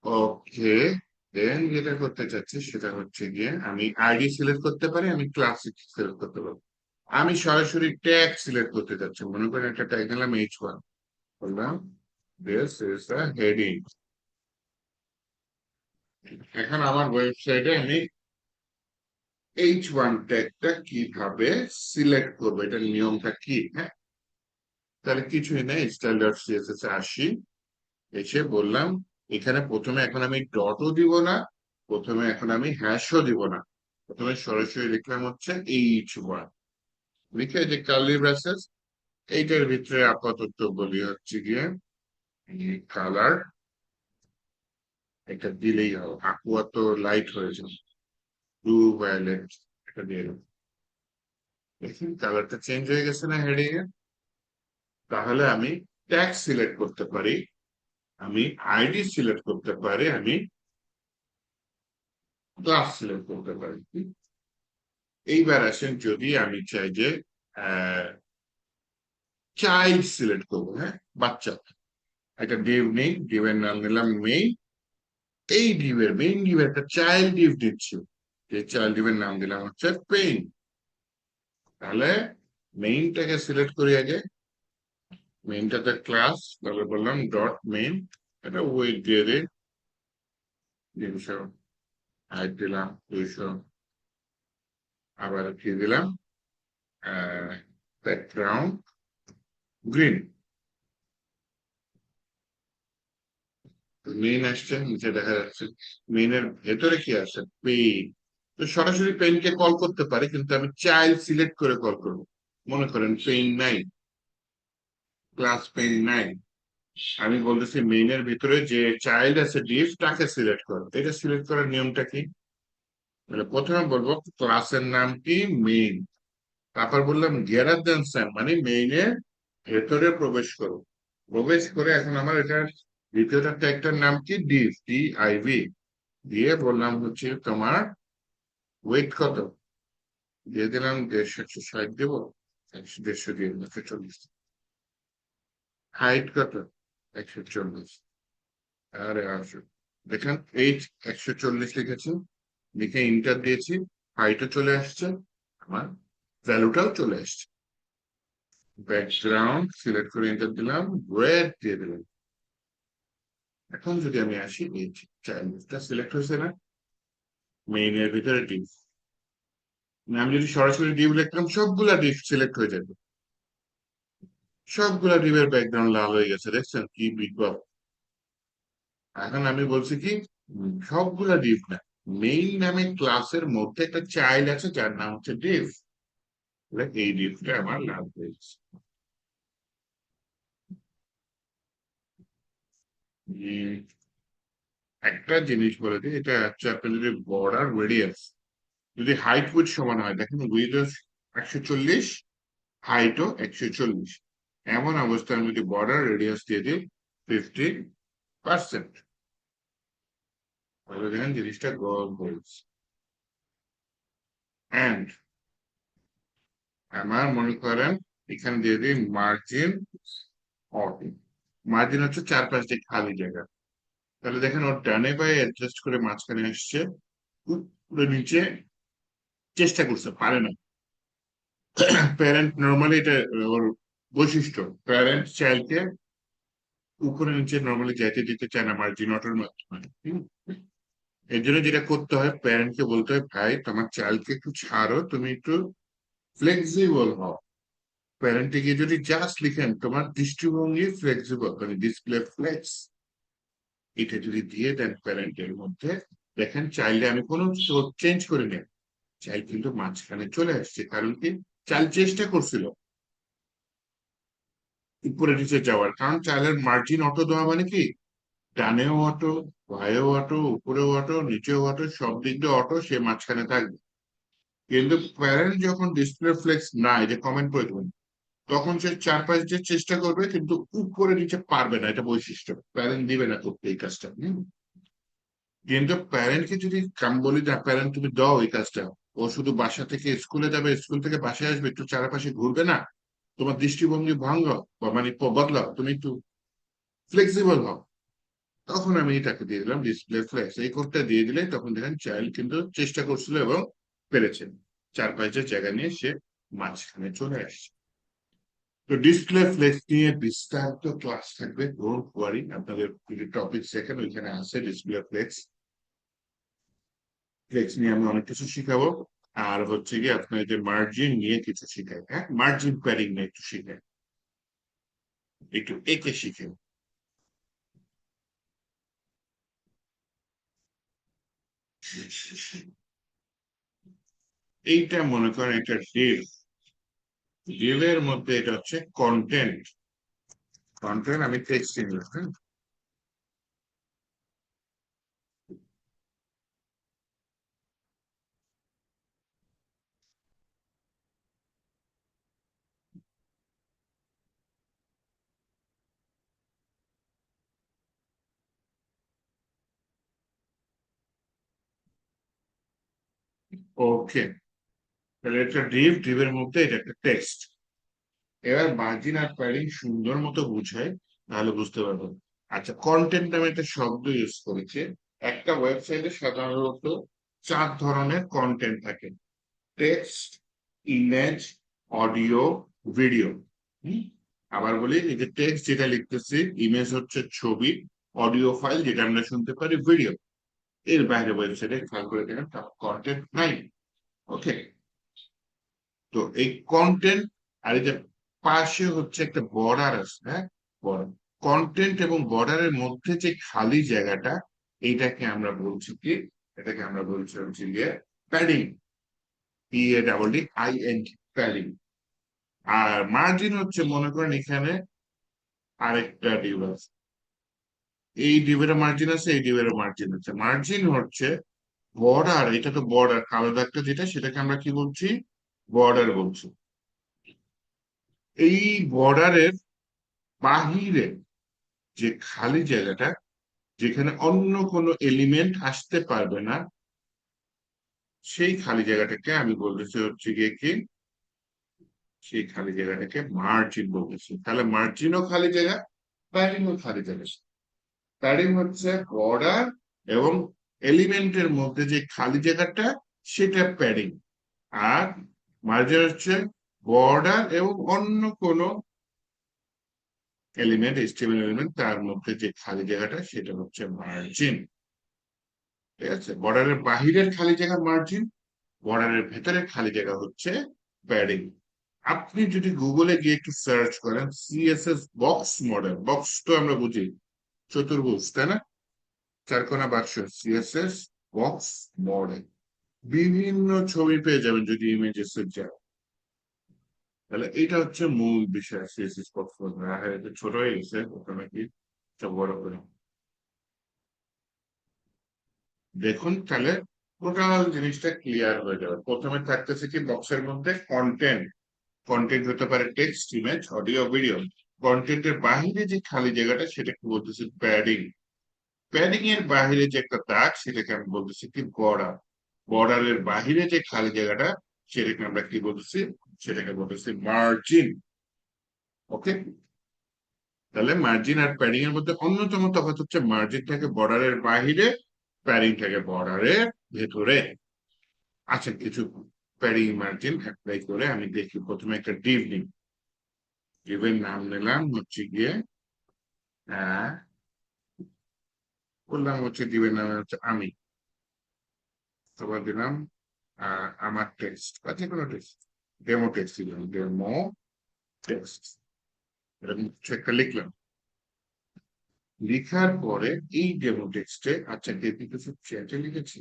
ওকে, দেন যেটা করতে চাচ্ছি সেটা হচ্ছে গিয়ে আমি আইডি সিলেক্ট করতে পারি, আমি ক্লাসিক সিলেক্ট করতে পারি। আমি সরাসরি ট্যাগ সিলেক্ট করতে চাচ্ছি, মনে করেন একটা ট্যাগ দিলাম H1, বললাম দিস ইজ দ্য হেডিং। এখন আমার ওয়েবসাইটে আমি H1 ট্যাগটা কিভাবে সিলেক্ট করবো, এটার নিয়মটা কি? হ্যাঁ, তাহলে কিছুই নেই, style.css এ আসি, এসে বললাম এখানে প্রথমে এখন আমি ডটও দিব না, প্রথমে এখন আমি হ্যাশও দিব না, প্রথমে সরাসরি লিখলাম হচ্ছে H1, লিখে যে কার্লি ব্রেসেস, এইটার ভিতরে আপাতত বলি হচ্ছে গিয়ে কালার, এটা দিলেই হবে, aqua তো লাইট হয়েছে, ব্লু ভায়োলেট, এটা দিয়ে দেবো। দেখুন কালারটা চেঞ্জ হয়ে গেছে না হেডিং এ? তাহলে আমি ট্যাগ সিলেক্ট করতে পারি, আমি আইডি সিলেক্ট করতে পারি, আমি ক্লাস সিলেক্ট করতে পারি। এইবার আসেন, যদি আমি চাই যে চাইল্ড সিলেক্ট করবো, হ্যাঁ, বাচ্চা, একটা ডিভ নেই, ডিভের নাম নিলাম মেই, এই ডিভের মেইন ডিভের একটা চাইল্ড ডিভ দিচ্ছি, যে চাইল্ড ডিভের নাম দিলাম হচ্ছে পেইন। তাহলে মেইনটাকে সিলেক্ট করি আগে, মেইনটাতে ক্লাস, তাহলে বললাম ডট মেইন, এটা ওয়েট দিয়ে দিই 300, হাইট দিলাম 200, আবার কি দিলাম ব্যাকগ্রাউন্ড গ্রিন, মেইন আসছে, নিচে দেখা যাচ্ছে মেইনের ভেতরে কি আছে পেইন। তো সরাসরি পেইনকে কল করতে পারে, কিন্তু আমি চাইল্ড সিলেক্ট করে কল করবো। মনে করেন পেইন নাই, ক্লাস পেইন নাই, আমি বলতেছি মেইনের ভিতরে যে চাইল্ড আছে ডিফ, তাকে সিলেক্ট করো। এটা সিলেক্ট করার নিয়মটা কি? মানে প্রথমে বলবো ক্লাসের নাম কি, মেইন, তারপর বললাম গ্রেটার দেন সাইন, মানে মেইনের ভেতরে প্রবেশ করো, প্রবেশ করে এখন আমার এটার দ্বিতীয়টা ট্যাগটার নাম কি, ডিভ, DIV, দিয়ে বললাম হচ্ছে তোমার ওয়েট কত, দিয়ে দিলাম 150, 160 দেবো, 150 দিয়ে 140, হাইট কত, 140, আরে আসো, দেখেন এইট 140 লিখেছি, লিখে ইন্টার দিয়েছি, হাইটও চলে আসছে, আমার ভ্যালুটাও চলে আসছে। ব্যাকগ্রাউন্ড সিলেক্ট করে এন্টার দিলাম, রেড দিয়ে দিলাম। এখন যদি আমি আসি, এই চাইল্ডটা সিলেক্ট হয়েছে না, মেইন এর ভিতরে ডিভ, আমি যদি সরাসরি ডিভ লিখতাম সবগুলা ডিভ সিলেক্ট হয়ে যাবে, সবগুলা ডিভের ব্যাকগ্রাউন্ড লাল হয়ে গেছে, দেখছেন কি বিপ্লব। এখন আমি বলছি কি, সবগুলা ডিভ না, মেইন নামে ক্লাসের মধ্যে একটা চাইল্ড আছে যার নাম হচ্ছে ডিভ, এই ডিভটা আমার লাল হয়ে গেছে। একটা জিনিস বলে দিই, এটা হচ্ছে আপনি যদি বর্ডার রেডিয়াস, যদি হাইট উইথ সমান হয়, দেখেন উইথ 140, হাইটও 140, এমন অবস্থায় আমি যদি বর্ডার রেডিয়াস দিয়ে দিই 50%, তাহলে দেখেন জিনিসটা গোল হয়েছে। এন্ড আমার মনে করেন এখানে দিয়ে দিই মার্জিন অটো, মার্জিন হচ্ছে চারপাশ দিয়ে খালি জায়গা, তাহলে দেখেন ওর ডানে পায়ে অ্যাডজাস্ট করে মাঝখানে আসছে, উপরে নিচে চেষ্টা করছে, পারে না। প্যারেন্ট নর্মালি এটা ওর বৈশিষ্ট্য, প্যারেন্ট চাইল্ডকে উপরে নিচে নর্মালি যাইতে দিতে চায় না মার্জিন অটোর মাধ্যমে। এর জন্য যেটা করতে হয়, প্যারেন্টকে বলতে হয় ভাই তোমার চাইল্ডকে একটু ছাড়ো, তুমি একটু ফ্লেক্সিবল হও। প্যারেন্টে গিয়ে যদি জাস্ট লিখেন তোমার দৃষ্টিভঙ্গি ফ্লেক্সিবল, মানে ডিসপ্লে ফ্লেক্স, এটা যদি দিয়ে দেন প্যারেন্টের মধ্যে, দেখেন চাইল্ডে আমি কোনো চেঞ্জ করি না, চাইল্ড কিন্তু মাঝখানে চলে আসছে, কারণ কি, চাইল্ড চেষ্টা করছিল উপরে নিচে যাওয়ার, কারণ চাইল্ডের মার্জিন অটো দেওয়া মানে কি, ডানেও অটো, বায়েও অটো, উপরেও অটো, নিচেও অটো, সব দিক দিয়ে অটো, সে মাঝখানে থাকবে। কিন্তু প্যারেন্ট যখন ডিসপ্লে ফ্লেক্স না, এটা কমেন্ট করে দেবেন, তখন সে চারপাশ দিয়ে চেষ্টা করবে, কিন্তু উপরে নিচে পারবে না, এটা বৈশিষ্ট্য, প্যারেন্ট দিবে না করতে এই কাজটা। কিন্তু প্যারেন্টকে যদি কাম বলি না, প্যারেন্ট তুমি দাও এই কাজটা, ও শুধু বাসা থেকে স্কুলে যাবে, স্কুল থেকে বাসায় আসবে, একটু চারপাশে ঘুরবে না, তোমার দৃষ্টিভঙ্গি ভাঙ বা মানে বদলাও, তুমি একটু ফ্লেক্সিবল হও, তখন আমি এটাকে দিয়ে দিলাম ডিসপ্লে ফ্ল্যাশ। এই কোডটা দিয়ে দিলে তখন দেখেন চাইল্ড কিন্তু চেষ্টা করছিল এবং পেরেছে, 4-5 জায়গা নিয়ে সে মাঝখানে চলে আসছে। তো ডিসপ্লে ফ্লেক্স নিয়ে বিস্তারিত ক্লাস থাকবে, ডোন্ট ওয়ারি। আপনাদের টপিক সেখানে ওইখানে আছে ডিসপ্লে ফ্লেক্স। ফ্লেক্স নিয়ে আমি অনেক কিছু শিখাবো। আর হচ্ছে কি আপনার যে মার্জিন নিয়ে কিছু শিখাই, হ্যাঁ মার্জিন প্যাডিং নিয়ে একটু শিখাই, একটু এঁকে শিখে। এইটা মনে করেন একটা ডিভ, ডিভের মধ্যে এটা হচ্ছে কন্টেন্ট। কন্টেন্ট আমি টেক্সট নিলাম, হ্যাঁ। ওকে, তাহলে একটা ডিভ, ডিভের মধ্যে এটা একটা টেক্সট। এবার মার্জিন আর প্যাডিং সুন্দর মতো বুঝায়, তাহলে বুঝতে পারবো। আচ্ছা, কন্টেন্ট নামে একটা শব্দ ইউজ করেছে। একটা ওয়েবসাইটে সাধারণত 4 ধরনের কন্টেন্ট থাকে: টেক্সট, ইমেজ, অডিও, ভিডিও। আবার বলি, এই যে টেক্সট যেটা লিখতেছি, ইমেজ হচ্ছে ছবি, অডিও ফাইল যেটা আমরা শুনতে পারি, ভিডিও। এর বাইরে ওয়েবসাইটে খেয়াল করে দেখেন কন্টেন্ট নাই। ওকে, তো এই কন্টেন্ট আর এই যে পাশে হচ্ছে একটা বর্ডার আছে, হ্যাঁ, বর্ডার। কন্টেন্ট এবং বর্ডারের মধ্যে যে খালি জায়গাটা, এইটাকে আমরা বলছি কি, এটাকে আমরা বলছি হচ্ছে গিয়ে প্যাডিং, PADDING, প্যাডিং। আর মার্জিন হচ্ছে মনে করেন এখানে আরেকটা ডিভ আছে, এই ডিভের মার্জিন আছে, এই ডিভের মার্জিন আছে। মার্জিন হচ্ছে বর্ডার, এটা তো বর্ডার, কালো দাগটা যেটা, সেটাকে আমরা কি বলছি, বর্ডার বলছি। এই বর্ডারের বাহিরে যে খালি জায়গাটা, যেখানে অন্য কোনো এলিমেন্ট আসতে পারবে না, সেই খালি জায়গাটাকে আমি বলতেছি হচ্ছে গিয়ে কি, সেই খালি জায়গাটাকে মার্জিন বলতেছি। তাহলে মার্জিনও খালি জায়গা, প্যাডিংও খালি জায়গা। প্যাডিং হচ্ছে বর্ডার এবং এলিমেন্টের মধ্যে যে খালি জায়গাটা, সেটা প্যাডিং। আর মার্জিন হচ্ছে বর্ডার এবং অন্য কোনো এলিমেন্ট, HTML এলিমেন্ট, তার মধ্যে যে খালি জায়গাটা, সেটা হচ্ছে মার্জিন। ঠিক আছে, বর্ডারের বাহিরের খালি জায়গা মার্জিন, বর্ডারের ভেতরের খালি জায়গা হচ্ছে প্যাডিং। আপনি যদি গুগলে গিয়ে একটু সার্চ করেন CSS বক্স মডেল, বক্স তো আমরা বুঝি চতুর্ভুজ, তাই না, চারকোনা বাক্স, CSS বক্স মডেল, বিভিন্ন ছবি পেয়ে যাবেন যদি ইমেজেস যায়। তাহলে এটা হচ্ছে মূল বিষয় CSS বক্স মডেল। হ্যাঁ, এটা ছোট হয়ে গেছে, ওটা নাকি বড় করে দেখুন, তাহলে টোটাল জিনিসটা ক্লিয়ার হয়ে যাবে। প্রথমে থাকতেছে কি বক্সের মধ্যে কন্টেন্ট। কন্টেন্ট হতে পারে টেক্সট, ইমেজ, অডিও, ভিডিও। কন্টেন্টের বাইরে যে খালি জায়গাটা, সেটাকে বলতেছি প্যাডিং। প্যাডিং এর বাইরে যে একটা দাগ, সেটাকে আমি বলতেছি কি বর্ডার। বর্ডারের বাইরে যে খালি জায়গাটা, সেটাকে আমরা কি বলতেছি, সেটাকে বলতেছি মার্জিন। ওকে, তাহলে মার্জিন আর প্যাডিং এর মধ্যে অন্যতম তফাৎ হচ্ছে মার্জিন থাকে বর্ডারের বাইরে, প্যাডিং থাকে বর্ডারের ভেতরে। আচ্ছা, কিছু প্যাডিং মার্জিন অ্যাপ্লাই করে আমি দেখি। প্রথমে একটা ডিভ নিই, ডিভের নাম নিলাম হচ্ছে গিয়ে, হ্যাঁ, বললাম হচ্ছে ডিভের নাম হচ্ছে আমি, তারপর দিলাম আমার টেক্সট বা যে কোনো টেক্সট, ডেমো টেক্সট দিলাম, ডেমো টেক্সট, এরকম কিছু একটা লিখলাম। লিখার পরে এই ডেমো টেক্সটে, আচ্ছা কে কিছু চ্যাটে লিখেছি,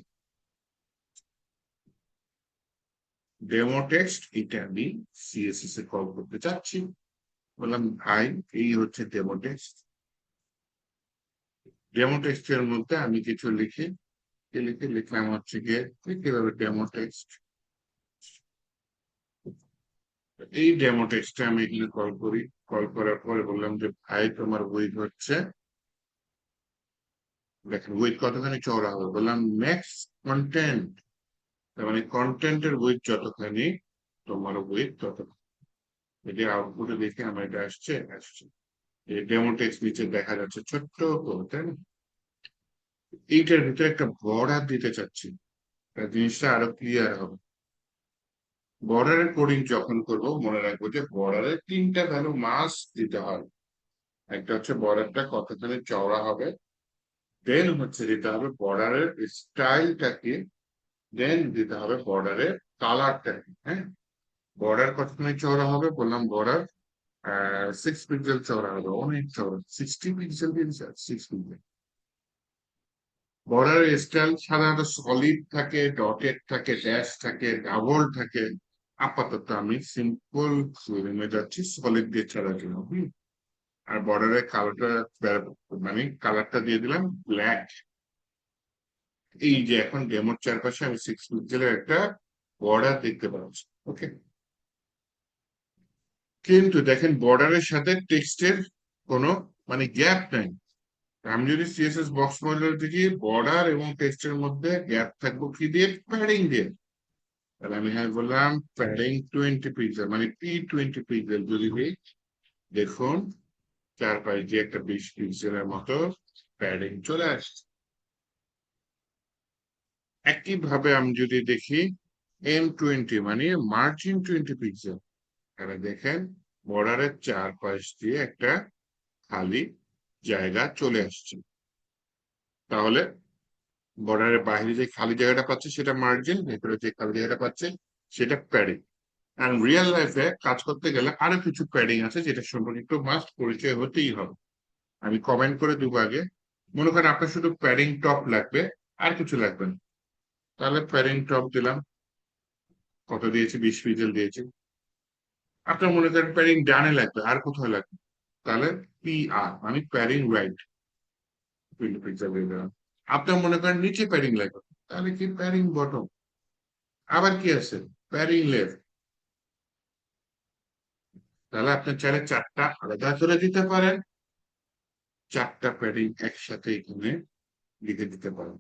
ডেমো টেক্সট, এটা আমি CSS এ কল করতে চাচ্ছি। বললাম ভাই, এই হচ্ছে ডেমো টেক্সট। ডেমো টেক্সটের মধ্যে আমি কিছু লিখি, লিখলাম হচ্ছে গিয়ে কিভাবে ডেমো টেক্সট। এই ডেমো টেক্সটে আমি এখানে কল করি। কল করার পরে বললাম যে ভাই, তোমার উইথ হচ্ছে, দেখেন উইথ কতখানি চওড়া হবে, বললাম নেক্সট কন্টেন্ট। তার মানে কন্টেন্টের উইথ যতখানি, তোমার উইথ ততখানি। যদি আউটপুটে দেখে আমার এটা আসছে, আসছে। এই ডেমো টেক্সট নিচে দেখা যাচ্ছে ছোট্ট করে, তাই না? এইটার ভিতরে একটা বর্ডার দিতে চাচ্ছি, জিনিসটা আরো ক্লিয়ার হবে। বর্ডারের কোডিং যখন করব মনে রাখবো যে বর্ডারের তিনটা ভ্যালু মাস্ট দিতে হয়। একটা হচ্ছে বর্ডারটা কতখানি চওড়া হবে, দেন হচ্ছে দিতে হবে বর্ডারের স্টাইলটাকে, দেন দিতে হবে বর্ডারের কালারটাকে। হ্যাঁ, বর্ডার কতখানি চওড়া হবে বললাম, বর্ডার 6 পিক্সেল চওড়া হবে, অনেক চওড়া, 60 পিক্সেল, 6 পিক্সেল। বর্ডারের স্টাইল সাধারণত সলিড থাকে, ডটেড থাকে, ড্যাশ থাকে, ডাবল থাকে। আপাতত আমি সিম্পল ফ্লোরিংয়ে যাচ্ছি সলিড দিয়ে ছাড়ার জন্য। আর বর্ডারের কালারটা, মানে কালারটা দিয়ে দিলাম ব্ল্যাক। এই যে এখন ডেমোর চারপাশে আমি 6 পিক্সেলের একটা বর্ডার দেখতে পাচ্ছি। ওকে, কিন্তু দেখেন বর্ডারের সাথে টেক্সটের কোনো মানে গ্যাপ নাই। আমি যদি সিএসএস বক্স মডেল দেখি বর্ডার এবং টেক্সটের মধ্যে গ্যাপ থাকবো কি দিয়ে, প্যাডিং দিয়ে। তাহলে আমি হ্যাঁ বললাম প্যাডিং 20 পিক্সেল, মানে P20 পিক্সেল যদি দিই, দেখুন চারপাশ দিয়ে একটা 20 পিক্সেলের মতো প্যাডিং চলে আসছে। একইভাবে আমি যদি দেখি M20, মানে মার্জিন 20 পিক্সেল, তাহলে দেখেন বর্ডারের চারপাশ দিয়ে একটা খালি জায়গা চলে আসছে। তাহলে বর্ডারের বাইরে যে খালি জায়গাটা পাচ্ছে সেটা মার্জিন, ভেতরে যে খালি জায়গাটা পাচ্ছে সেটা প্যাডিং। আর রিয়েল লাইফে কাজ করতে গেলে আরো কিছু প্যাডিং আছে যেটা সম্পর্কে একটু মাস্ট পরিচয় হতেই হবে। আমি কমেন্ট করে দেবো আগে। মনে করেন আপনার শুধু প্যাডিং টপ লাগবে, আর কিছু লাগবে না, তাহলে প্যাডিং টপ দিলাম। কত দিয়েছি, 20 পিক্সেল দিয়েছি। আপনার মনে করেন প্যাডিং ডানে লাগবে, আর কোথাও লাগবে, তাহলে PR মানে প্যাডিং রাইট, 20 পিক্সেল দিয়ে দিলাম। আপনার মনে করেন নিচে প্যাডিং লাগবে, তাহলে কি প্যাডিং বটম। আবার কি আছে, প্যাডিং লেফট। তাহলে আপনি চাইলে চারটা আলাদা করে দিতে পারেন, চারটা প্যাডিং একসাথে এখানে লিখে দিতে পারেন।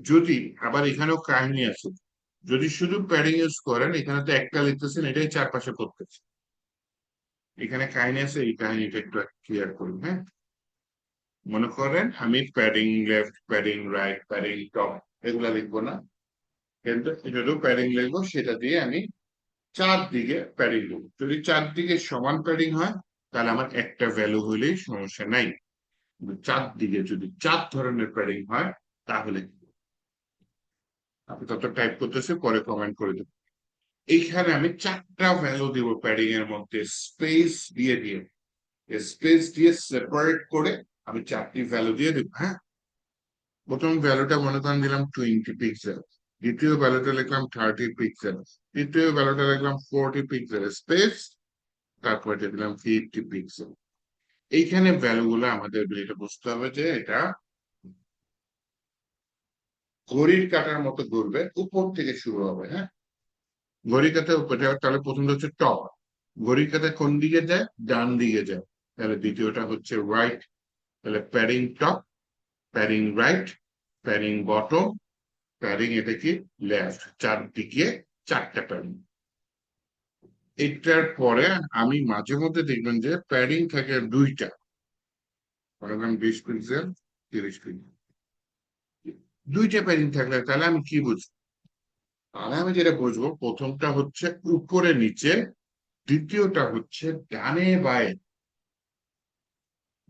যদি আবার এখানেও কাহিনী আছে, যদি শুধু প্যাডিং ইউজ করেন, এখানে তো একটা লিখতেছেন, এটাই চারপাশে করতেছে। এখানে কাহিনী আছে, এই কাহিনীটা একটু ক্লিয়ার করুন। হ্যাঁ, মনে করেন আমি padding left, padding right, padding top এগুলা লিখবো না, কিন্তু শুধু প্যাডিং লিখবো, সেটা দিয়ে আমি চারদিকে প্যাডিং দেবো। যদি চারদিকে সমান প্যাডিং হয় তাহলে আমার একটা ভ্যালু হইলেই সমস্যা নাই। কিন্তু চারদিকে যদি চার ধরনের প্যাডিং হয় তাহলে আপনি তত টাইপ করতেছে, পরে কমেন্ট করে দেবো। এইখানে আমি চারটা ভ্যালু দিব প্যাডিং এর মধ্যে, স্পেস দিয়ে দিয়ে, স্পেস দিয়ে সেপারেট করে আমি চারটি ভ্যালু দিয়ে দেবো। হ্যাঁ, প্রথম ভ্যালুটা মনে করেন দিলাম 20 পিক্সেল, দ্বিতীয় ভ্যালুটা লিখলাম 30 পিক্সেল, তৃতীয় ভ্যালুটা লিখলাম 40 পিক্সেল স্পেস, তারপরে দিলাম 50 পিক্সেল। এইখানে ভ্যালু গুলো আমাদের এটা বুঝতে হবে যে এটা ঘড়ির কাঁটার মতো ঘুরবে, উপর থেকে শুরু হবে। হ্যাঁ, ঘড়ির কাঁটা উপরে যাবে, তাহলে প্রথমটা হচ্ছে টপ। ঘড়ির কাঁটা কোন দিকে যায়, ডান দিকে যায়, তাহলে দ্বিতীয়টা হচ্ছে রাইট। তাহলে padding top, padding right, padding bottom, padding এটা কি লেফট, চারদিকে চারটা প্যাডিং। এটার পরে আমি মাঝে মধ্যে দেখবেন যে প্যাডিং থাকে দুইটা, মনে করেন 20 পিক্সেল, 30 পিক্সেল, দুইটা প্যাডিং থাকলে তাহলে আমি কি বুঝবো, তাহলে আমি যেটা বুঝবো প্রথমটা হচ্ছে উপরে নিচে, দ্বিতীয়টা হচ্ছে ডানে বায়ে।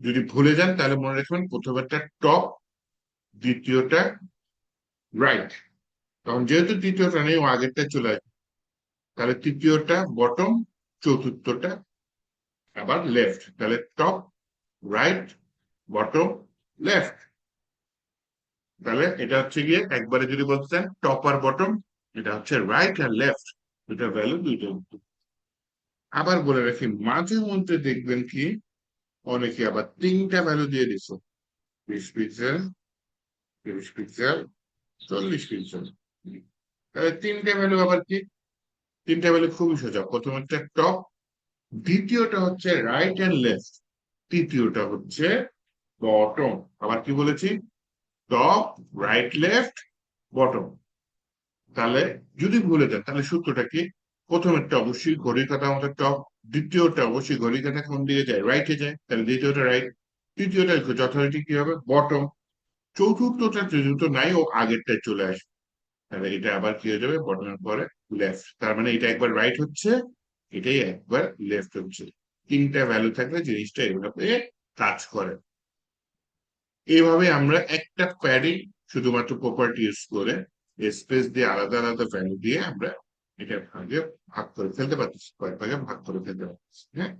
যদি ভুলে যান তাহলে মনে রাখবেন প্রথমেরটা টপ, দ্বিতীয়টা রাইট। তখন যেহেতু তৃতীয়টা নেই, ও আগেরটা চলে আসবে, তাহলে তৃতীয়টা বটম, চতুর্থটা আবার লেফট, তাহলে টপ, রাইট, বটম, লেফট। তাহলে এটা হচ্ছে গিয়ে একবারে যদি বলতে চান টপ আর বটম, এটা হচ্ছে রাইট আর লেফট, দুটা ভ্যালু দুইটা। আবার বলে রাখি মাঝে মধ্যে দেখবেন কি অনেকে আবার তিনটা ভ্যালু দিয়ে দিচ্ছে, 20 পিক্সেল, 30 পিক্সেল, 40 পিক্সেল। তাহলে তিনটা ভ্যালু আবার কি, তিনটা ভ্যালু খুবই সোজা, প্রথমটা টপ, দ্বিতীয়টা হচ্ছে রাইট অ্যান্ড লেফট, তৃতীয়টা হচ্ছে বটম। আবার কি বলেছি, টপ, রাইট, লেফট, বটম। তাহলে যদি ভুলে যান তাহলে সূত্রটা কি, প্রথমেরটা অবশ্যই ঘড়ির কাঁটা আমাদের টপ, দ্বিতীয়টা অবশ্যই ঘড়ির কাঁটা কোন দিকে যায়, রাইটে যায়, তাহলে দ্বিতীয়টা রাইট, তৃতীয়টা যথারীতি কি হবে বটম। চতুর্থটা যেহেতু নাই, ও আগেরটায় চলে আসবে। তাহলে এটা আবার কি হয়ে যাবে, বটমের পরে লেফট, তার মানে এটা একবার রাইট হচ্ছে, এটাই একবার লেফট হচ্ছে। তিনটা ভ্যালু থাকলে জিনিসটা এভাবে কাজ করে। এইভাবে আমরা একটা প্যাডিং শুধুমাত্র প্রপার্টি ইউজ করে স্পেস দিয়ে আলাদা আলাদা ভ্যালু দিয়ে আমরা এটা ভাগে ভাগ করে ফেলতে পারতেছি, কয়েক ভাগে ভাগ করে ফেলতে পারতেছি। হ্যাঁ,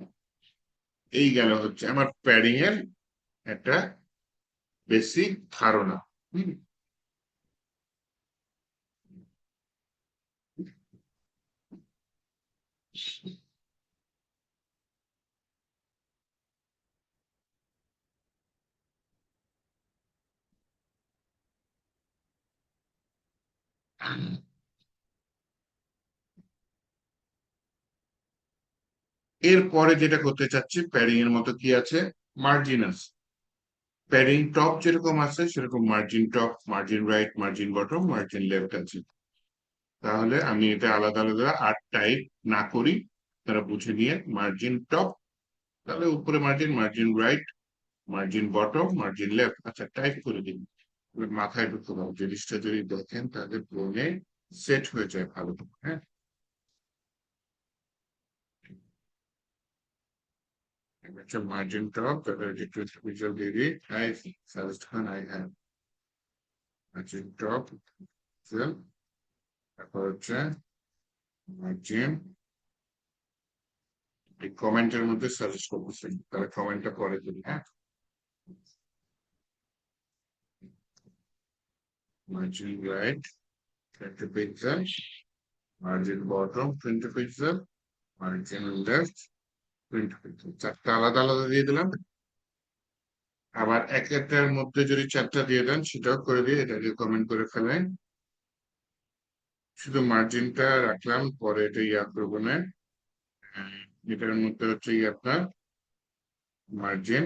এই গেল হচ্ছে আমার প্যাডিং এর একটা বেসিক ধারণা। হুম। এরপরে যেটা করতে চাচ্ছি, প্যাডিং এর মতো কি আছে, মার্জিন আছে। প্যাডিং টপ যেরকম আছে সেরকম margin top, margin right, margin bottom, margin left আছে। তাহলে আমি এটা আলাদা আলাদা আর টাইপ না করি, তারা বুঝে নিয়ে মার্জিন টপ, তাহলে উপরে margin, margin right, margin bottom, margin left, আচ্ছা টাইপ করে দিন। এবার মাথায় ঢুকতে পারো, জিনিসটা যদি দেখেন তাহলে ব্রেনে সেট হয়ে যায় ভালো করে। হ্যাঁ, একটা মার্জিন টপ, তাহলে একটু ভিজুয়াল দিয়ে দিই। I first one I have margin top, তারপর হচ্ছে মার্জিন, এই কমেন্টের মধ্যে সাজেস্ট করতেছি, তাহলে কমেন্টটা পরে দিই। হ্যাঁ, margin right 20 pixel, margin bottom 20 pixel, margin left 20 pixel, চারটা আলাদা আলাদা দিয়ে দিলাম। আবার এক একটার মধ্যে যদি চারটা দিয়ে দেন সেটাও করে দিয়ে এটাকে কমেন্ট করে ফেলেন। শুধু মার্জিনটা রাখলাম, পরে এটা ইয়া করবো না। আহ, এটার মধ্যে হচ্ছে আপনার মার্জিন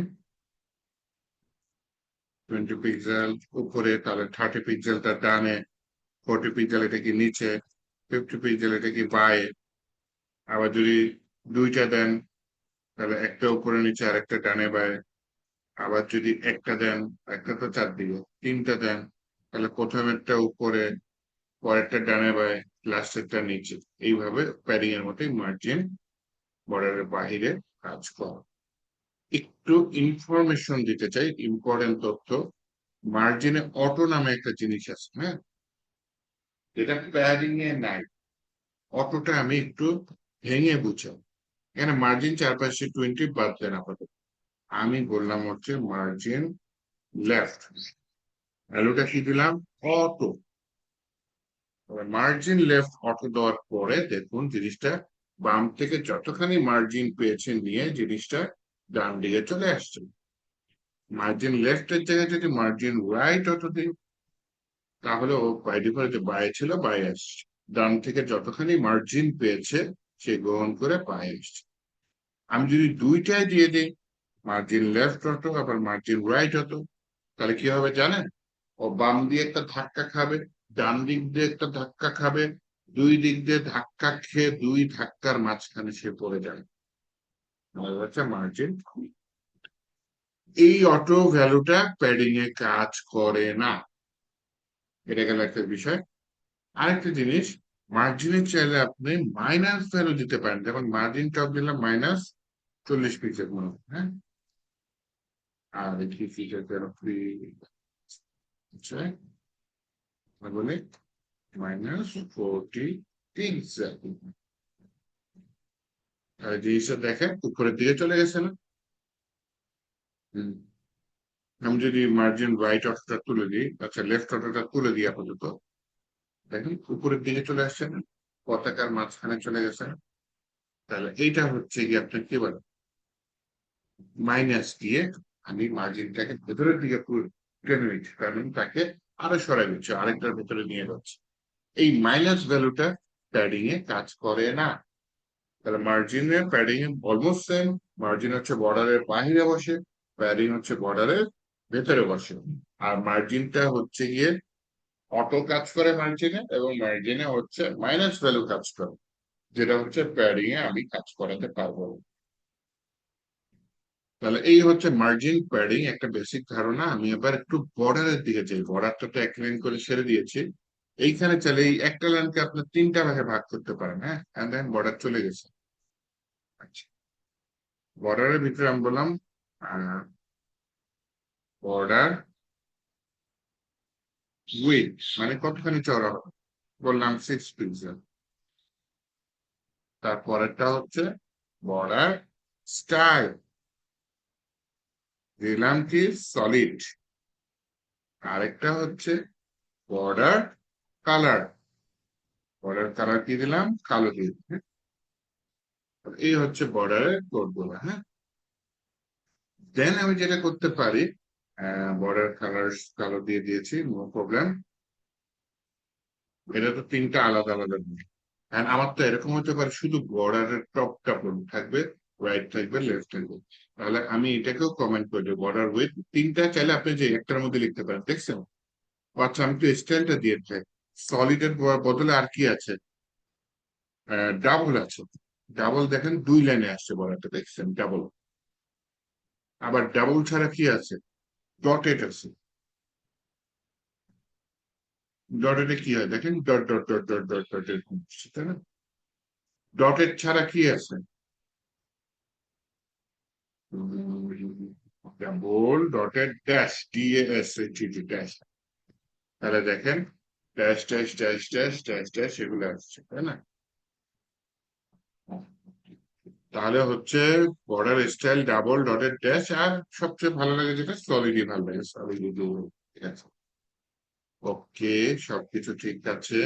20 পিক্সেল উপরে, তাহলে 30 পিক্সেলটা ডানে, 40 পিক্সেল এটা কি নিচে, 50 পিক্সেল এটা কি বায়ে। আবার যদি দুইটা দেন তাহলে একটা উপরে নিচে আর একটা ডানে বায়ে। আবার যদি একটা দেন, একটা তো চারদিকে, তিনটা দেন তাহলে প্রথমেরটা উপরে, পরেরটা ডানে বায়ে, লাস্টেরটা নিচে। এইভাবে প্যাডিং এর মতোই মার্জিন বর্ডারের বাহিরে কাজ করে। একটু ইনফরমেশন দিতে চাই, ইম্পর্টেন্ট তথ্য। মার্জিনে অটো নামে একটা জিনিস আছে, হ্যাঁ, যেটা প্যাডিং এ নাই। অটোটা আমি একটু ভেঙে বুঝাই। এখানে মার্জিন চারপাশে 20 বাদ দেন আপাতত। আমি বললাম হচ্ছে মার্জিন লেফট, ভ্যালুটা কি দিলাম, অটো। মার্জিন লেফট অটো দেওয়ার পরে দেখুন জিনিসটা বাম থেকে যতখানি মার্জিন পেয়েছে নিয়ে জিনিসটা ডান দিকে চলে আসছে। মার্জিন লেফটের জায়গায় যদি মার্জিন রাইট অটো দিই, তাহলে ও বাই ডিফল্ট বায়ে ছিল, বায়ে আসছে। ডান থেকে যতখানি মার্জিন পেয়েছে সে গ্রহণ করে বায়ে আসছে। আমি যদি দুইটাই দিয়ে দিই, মার্জিন লেফট অটো আবার মার্জিন রাইট অটো, তাহলে কি হবে জানেন, ও বাম দিয়ে একটা ধাক্কা খাবে, ডান দিক দিয়ে একটা ধাক্কা খাবে, দুই দিক দিয়ে ধাক্কা খেয়ে দুই ধাক্কার মাঝখানে সে পড়ে যাবে। হচ্ছে মার্জিন। এই অটো ভ্যালুটা প্যাডিং এ কাজ করে না, এটা গেল একটা বিষয়। আরেকটা জিনিস, মার্জিনের চাইলে আপনি মাইনাস ভ্যালু দিতে পারেন, যেমন মার্জিন টপ দিলাম -40 পিক্সেল মনে হয়, হ্যাঁ। আর কি ফিচার যেন ফ্রি বলে, -40 পিক্সেল। জিনিসটা দেখেন উপরের দিকে চলে গেছে না। হুম। আমি যদি মার্জিন রাইট অটোটা তুলে দিই, আচ্ছা লেফট অটোটা তুলে দিই আপাতত, দেখেন উপরের দিকে চলে আসছে না, পতাকার মাঝখানে চলে গেছে না। তাহলে এইটা হচ্ছে কি আপনার কি বলে, মাইনাস দিয়ে আমি মার্জিনটাকে ভেতরের দিকে টেনে নিচ্ছি, কারণ তাকে আরো সরাই দিচ্ছে, আরেকটার ভেতরে নিয়ে যাচ্ছে। এই মাইনাস ভ্যালুটা প্যাডিং এ কাজ করে না। তাহলে মার্জিনে প্যাডিং এ অলমোস্ট সেম। মার্জিন হচ্ছে বর্ডারের বাহিরে বসে, প্যাডিং হচ্ছে বর্ডারের ভেতরে বসে। আর মার্জিনটা হচ্ছে গিয়ে অটো কাজ করে মার্জিনে, এবং মার্জিনে হচ্ছে মাইনাস ভ্যালু কাজ করে, যেটা হচ্ছে প্যাডিং এ আমি কাজ করাতে পারবো না। তাহলে এই হচ্ছে মার্জিন প্যাডিং, একটা বেসিক ধারণা। আমি এবার একটু বর্ডারের দিকে যাই। বর্ডারটা তো এক লাইন করে ছেড়ে দিয়েছি। এইখানে চাইলে এই একটা লাইনকে আপনি তিনটা ভাগে ভাগ করতে পারেন, হ্যাঁ, এন্ড দেন বর্ডার চলে গেছে। আচ্ছা, বর্ডারের ভিতরে আমি বললাম বর্ডার উইথ মানে কতখানি চওড়া হবে, বললাম 6 পিক্সেল। তারপরেরটা হচ্ছে বর্ডার স্টাইল, দিলাম কি সলিড। আরেকটা হচ্ছে বর্ডার কালার, বর্ডার কালার কি দিলাম, কালো দিয়ে দিলাম, হ্যাঁ? এই হচ্ছে বর্ডারের কোড গুলো, হ্যাঁ। দেন আমি যেটা করতে পারি, বর্ডার কালার কালো দিয়ে দিয়েছি, নো প্রবলেম। এটা তো তিনটা আলাদা আলাদা জিনিস। And আমার তো এরকম হতে পারে শুধু বর্ডারের টপটা থাকবে, রাইট থাকবে, লেফট থাকবে। তাহলে আমি এটাকেও কমেন্ট করে দেবো, বর্ডার উইথ তিনটা। চাইলে আপনি যে একটার মধ্যে লিখতে পারেন, দেখছেন? আচ্ছা, আমি তো স্টাইলটা দিয়ে চাই। সলিডের বদলে আর কি আছে? ডাবল আছে। ডাবল দেখেন দুই লাইনে আসছে বর্ডারটা, দেখছেন? ডাবল। আবার ডাবল ছাড়া কি আছে? ডটেড আছে। ডটেডে কি হয় দেখেন, dot dot dot dot dot dot এরকম আসছে, তাই না? ডটেড ছাড়া কি আছে? Double dotted dash, DS, dash. তাহলে দেখেন dash dash dash dash dash dash এগুলো আসছে, তাই না? তাহলে হচ্ছে border style double dotted dash, আর সবচেয়ে ভালো লাগে যেটা সলিডই ভালো লাগে, সলিড। ঠিক আছে, ওকে, সবকিছু ঠিক আছে।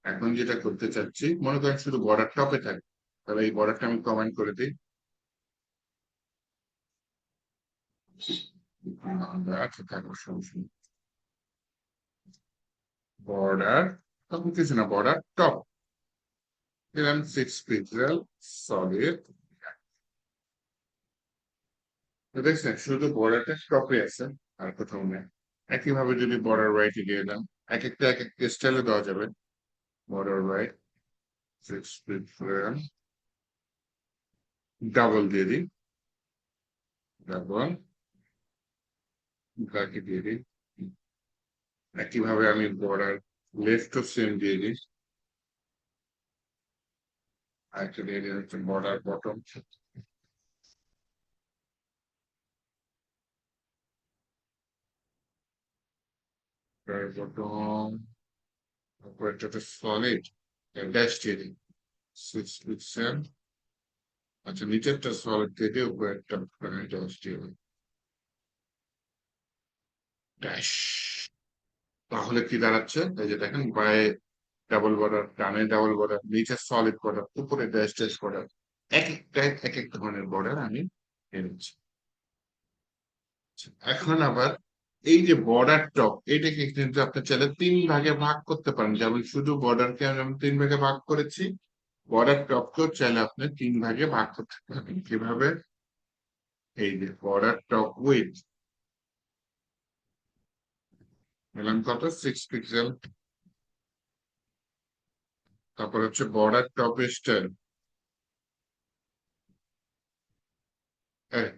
এখন যেটা করতে চাচ্ছি, মনে করেন শুধু বর্ডার টপে থাকে, তাহলে এই বর্ডারটা আমি কমেন্ট করে দিই। আচ্ছা থাকো, সমস্যা নেই। বর্ডার তখন কিছু না, বর্ডার টপ দিলাম 6 পিক্সেল, সলিড। দেখছেন শুধু বর্ডারটা টপে আছে, আর কোথাও নেই। একইভাবে যদি বর্ডার রাইটে গিয়ে দিলাম, এক একটা এক একটা স্টাইলে দেওয়া যাবে। বর্ডার রাইট 6 পিক্সেল, ডাবল দিয়ে দিই, ডাবল বাকি দিয়ে দিই। একইভাবে আমি বর্ডার লেফটও সেম দিয়ে দিই। আরেকটা দিয়ে দিই হচ্ছে বর্ডার বটম, বটম উপরেরটাতে সলিড, ড্যাশ দিয়ে দিই 6 পিক্সেল। আচ্ছা, নিচেরটা সলিড দিয়ে দিই, উপরেরটা ড্যাশ দিয়ে দিই, ড্যাশ। তাহলে কি দাঁড়াচ্ছে, এই যে দেখেন, বায়ে ডাবল বর্ডার, ডানে ডাবল বর্ডার, নিচে সলিড বর্ডার, উপরে ড্যাশ ড্যাশ বর্ডার। এক একটা এক এক ধরনের বর্ডার আমি এনেছি। এখন আবার এই যে বর্ডার টপ, এটাকে কিন্তু আপনি চাইলে তিন ভাগে ভাগ করতে পারেন। যেমন শুধু বর্ডারকে আমি তিন ভাগে ভাগ করেছি, বর্ডার টপকেও চাইলে আপনি তিন ভাগে ভাগ করতে পারবেন। কিভাবে? এই যে বর্ডার টপ উইথ নিলাম কত, 6 পিক্সেল। তারপর হচ্ছে বর্ডার টপ স্টাইল,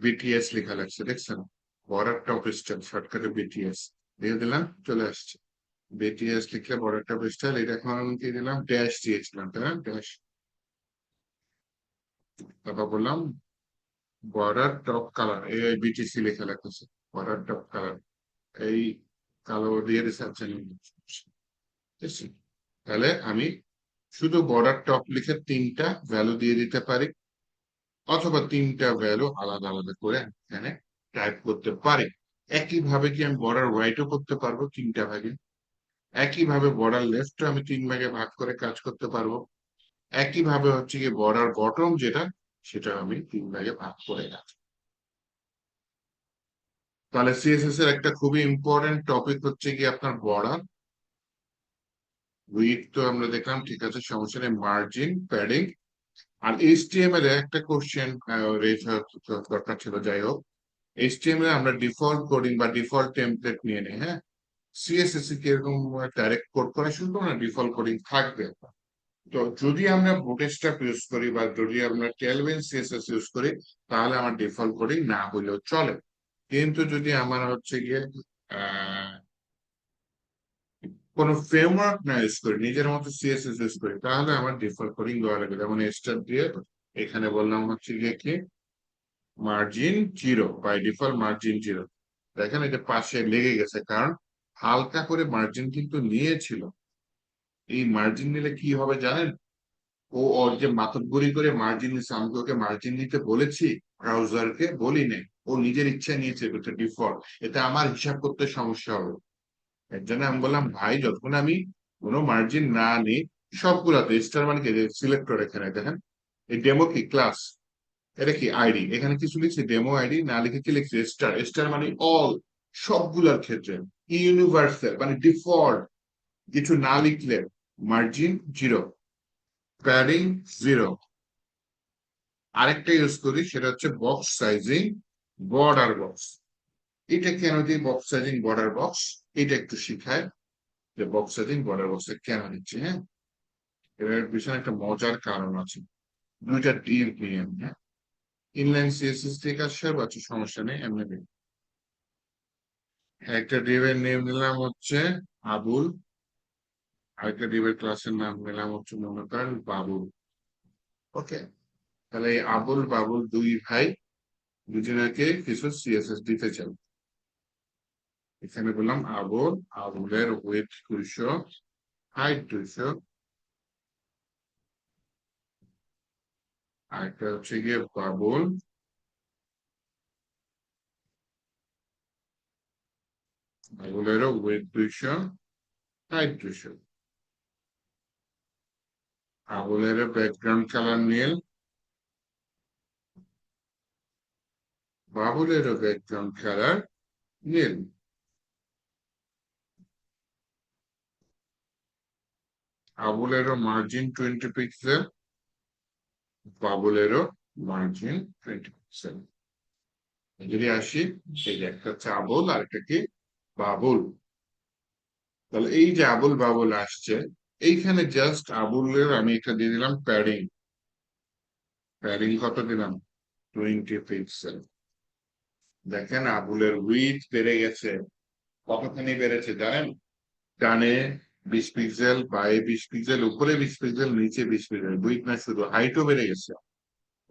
বিটিএস লেখা লাগছে, দেখছেন? বর্ডার টপ স্টাইল, শর্টকাটে বিটিএস দিয়ে দিলাম, চলে আসছে। বিটিএস লিখলে বর্ডার টপ স্টাইল। এটা এখন আমি কি দিলাম, ড্যাশ দিয়েছিলাম, তাই না? ড্যাশ। তারপর বললাম বর্ডার টপ কালার, এই বিটিসি লেখা লাগতেছে, বর্ডার টপ কালার। এই কালো দিয়ে দিচ্ছেন, ঠিক আছে? তাহলে আমি শুধু বর্ডার টপ লিখে তিনটা ভ্যালু দিয়ে দিতে পারি, অথবা তিনটা ভ্যালু আলাদা আলাদা করে এখানে টাইপ করতে পারি। একইভাবে কি আমি বর্ডার রাইটও করতে পারবো তিনটা ভাগে, একইভাবে বর্ডার লেফটও আমি তিন ভাগে ভাগ করে কাজ করতে পারবো, একইভাবে হচ্ছে কি বর্ডার বটম যেটা, সেটা আমি তিন ভাগে ভাগ করে কাজ। তাহলে সিএসএস এর একটা খুবই ইম্পর্টেন্ট টপিক হচ্ছে কি আপনার বর্ডার। উইথ তো আমরা দেখলাম, ঠিক আছে, সমস্যা নেই, মার্জিন প্যাডিং। আর এইচটিএমএল এর একটা কোশ্চেন রেজ দরকার ছিল, যাই হোক। এইচটিএমএল এ আমরা ডিফল্ট কোডিং বা ডিফল্ট টেমপ্লেট নিয়ে নিই, হ্যাঁ। সিএসএস কি এরকম ডাইরেক্ট কোড করা শুনবো না, ডিফল্ট কোডিং থাকবে। তো যদি আমরা বুটস্ট্র্যাপ ইউজ করি বা যদি আমরা টেলভিন সিএসএস ইউজ করি, তাহলে আমার ডিফল্ট কোডিং না হলেও চলে। কিন্তু যদি আমার হচ্ছে গিয়ে আহ কোনো ফ্রেমওয়ার্ক না ইউজ করি, নিজের মতো সিএসএস ইউজ করি, তাহলে আমার ডিফল্ট কোডিং দেওয়া লাগবে। যেমন স্টার দিয়ে এখানে বললাম হচ্ছে গিয়ে কি margin zero, by default margin zero. দেখেন এটা পাশে লেগে গেছে, কারণ হালকা করে মার্জিন কিন্তু নিয়েছিল। এই মার্জিন নিলে কি হবে জানেন? ও ওর যে মাতব্বরি করে মার্জিন নিচ্ছে, আমি তো ওকে মার্জিন নিতে বলেছি, ব্রাউজারকে বলি নাই। ও নিজের ইচ্ছা নিয়েছে, এটা ডিফল্ট। এতে আমার হিসাব করতে সমস্যা হবে। এর জন্য আমি বললাম ভাই, যতক্ষণ আমি কোনো মার্জিন না নিই, সবগুলাতে স্টার মানে কি সিলেক্ট করে এখানে দেখেন, এই ডেমো কি ক্লাস, এটা কি আইডি, এখানে কিছু লিখছি ডেমো আইডি, না লিখে কি লিখছি স্টার। স্টার মানে অল, সবগুলার ক্ষেত্রে। ইউনিভার্সাল মানে ডিফল্ট, কিছু না লিখলে মার্জিন জিরো, প্যাডিং জিরো। আরেকটা ইউজ করি, সেটা হচ্ছে বক্স সাইজিং বর্ডার বক্স। এটা কেন দিই বক্স সাইজিং বর্ডার বক্স, এটা একটু শিখায় যে বক্স সাইজিং বর্ডার বক্স কেন দিচ্ছি। হ্যাঁ, এর পিছনে একটা মজার কারণ আছে। দুইটা ডিভ নিয়ে, হ্যাঁ, ইনলাইন সিএসএস ঠিক আছে, বাচ্চা সমস্যা নেই, এমনি দিই। একটা ডিভের নেম নিলাম হচ্ছে আবুল, আরেকটা ডিভের ক্লাসের নাম নিলাম হচ্ছে মনে করেন বাবুল। ওকে, তাহলে এই আবুল বাবুল দুই ভাই, দুজনকে কিছু সিএসএস দিতে চাই। এখানে বললাম আবুল, আবুলের উইথ 200, হাইট 200, আরেকটা হচ্ছে গিয়ে বাবুল, বাবুলেরও উইথ 200, হাইট 200। আবুলেরও ব্যাকগ্রাউন্ড কালার নীল, বাবুলেরও ব্যাকগ্রাউন্ড কালার নীল। আবুলেরও মার্জিন 20 পিক্সেল, বাবুলেরও মার্জিন 20 পিক্সেল। যদি আসি, সেই যে একটা হচ্ছে আবুল আর একটা কি বাবুল। তাহলে এই যে আবুল বাবুল আসছে, এইখানে জাস্ট আবুলের আমি একটা দিয়ে দিলাম প্যাডিং। প্যাডিং কত দিলাম? 20 পিক্সেল। দেখেন আবুলের উইথ বেড়ে গেছে। কতখানি বেড়েছে জানেন? ডানে 20 পিক্সেল, বায়ে 20 পিক্সেল, উপরে 20 পিক্সেল, নিচে 20 পিক্সেল। উইথ না, শুধু হাইটও বেড়ে গেছে।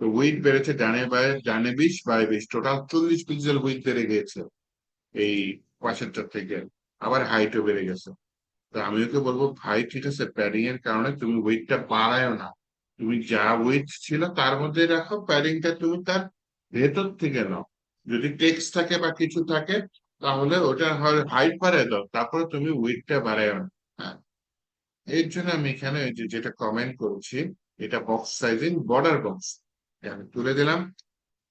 তো উইথ বেড়েছে ডানে বায়ে, ডানে 20 বায়ে 20, টোটাল 40 পিক্সেল উইথ বেড়ে গেছে এই পাশেরটা থেকে। আবার হাইটও বেড়ে গেছে। তো আমি ওকে বলবো ভাই ঠিক আছে, প্যাডিং এর কারণে তুমি ওয়েটটা বাড়ায়ও না, তুমি যা ওয়েট ছিল তার মধ্যে রাখো, প্যাডিংটা তুমি তার ভেতর থেকে নাও। যদি টেক্সট থাকে বা কিছু থাকে, তাহলে ওটা হাইট বাড়ায় দাও, তারপরে তুমি ওয়েটটা বাড়ায়ও না। হ্যাঁ, এর জন্য আমি এখানে এই যে যেটা কমেন্ট করছি, এটা বক্স সাইজিং বর্ডার বক্স আমি তুলে দিলাম।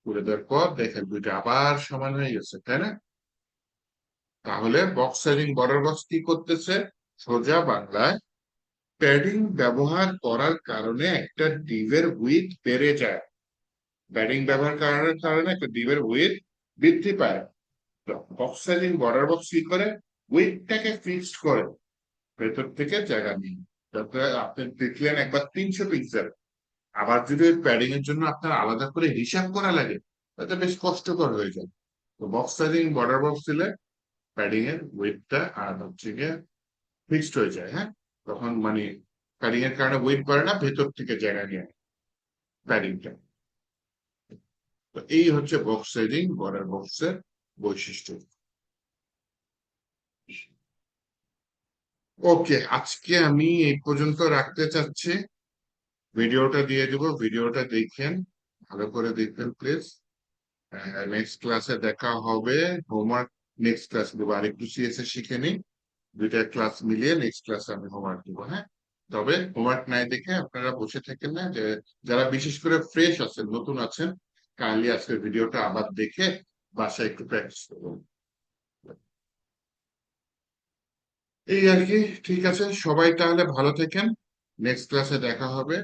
তুলে দেওয়ার পর দেখেন দুইটা আবার সমান হয়ে গেছে, তাই না? তাহলে বক্স সাইজিং বর্ডার বক্স কি করতেছে? সোজা বাংলায়, প্যাডিং ব্যবহার করার কারণে একটা ডিভের উইথ বেড়ে যায়। প্যাডিং ব্যবহার করার কারণে একটা ডিভের উইথ বৃদ্ধি পায়। বক্স সাইজিং বর্ডার বক্স কি করে? উইথটাকে ফিক্সড করে, ভেতর থেকে জায়গা নিয়ে। তারপরে আপনি দেখলেন একবার 300 পিক্সেল, আবার যদি ওই প্যাডিং এর জন্য আপনার আলাদা করে হিসাব করা লাগে, তাতে বেশ কষ্টকর হয়ে যায়। তো বক্স সাইজিং বর্ডার বক্স দিলে প্যাডিং এর ওয়েটটা আর হচ্ছে গিয়ে ফিক্সড হয়ে যায়। হ্যাঁ, তখন মানে প্যাডিং এর কারণে ওয়েট বাড়ে না, ভেতর থেকে জায়গা নিয়ে প্যাডিংটা। তো এই হচ্ছে বক্স সাইজিং বর্ডার বক্সের বৈশিষ্ট্য। ওকে, আজকে আমি এই পর্যন্ত রাখতে চাচ্ছি। ভিডিওটা দিয়ে দেব, ভিডিওটা দেখেন, ভালো করে দেখবেন প্লিজ। নেক্সট ক্লাসে দেখা হবে। হোমওয়ার্ক নেক্সট ক্লাস দেবো, আরেকটু সিএসএস শিখে নিই। দুইটা ক্লাস মিলিয়ে নেক্সট ক্লাসে আমি হোমওয়ার্ক দেবো। হ্যাঁ, তবে হোমওয়ার্ক নাই দেখে আপনারা বসে থাকেন না, যে যারা বিশেষ করে ফ্রেশ আছেন, নতুন আছেন, কাইন্ডলি আজকের ভিডিওটা আবার দেখে বাসায় একটু প্র্যাকটিস করুন। এই আর কি। ঠিক আছে, সবাই তাহলে ভালো থাকেন। নেক্সট ক্লাসে দেখা হবে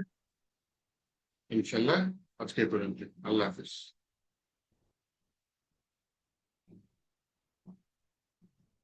ইনশাল্লাহ। আজকে এই পর্যন্ত। আল্লাহ হাফিজ।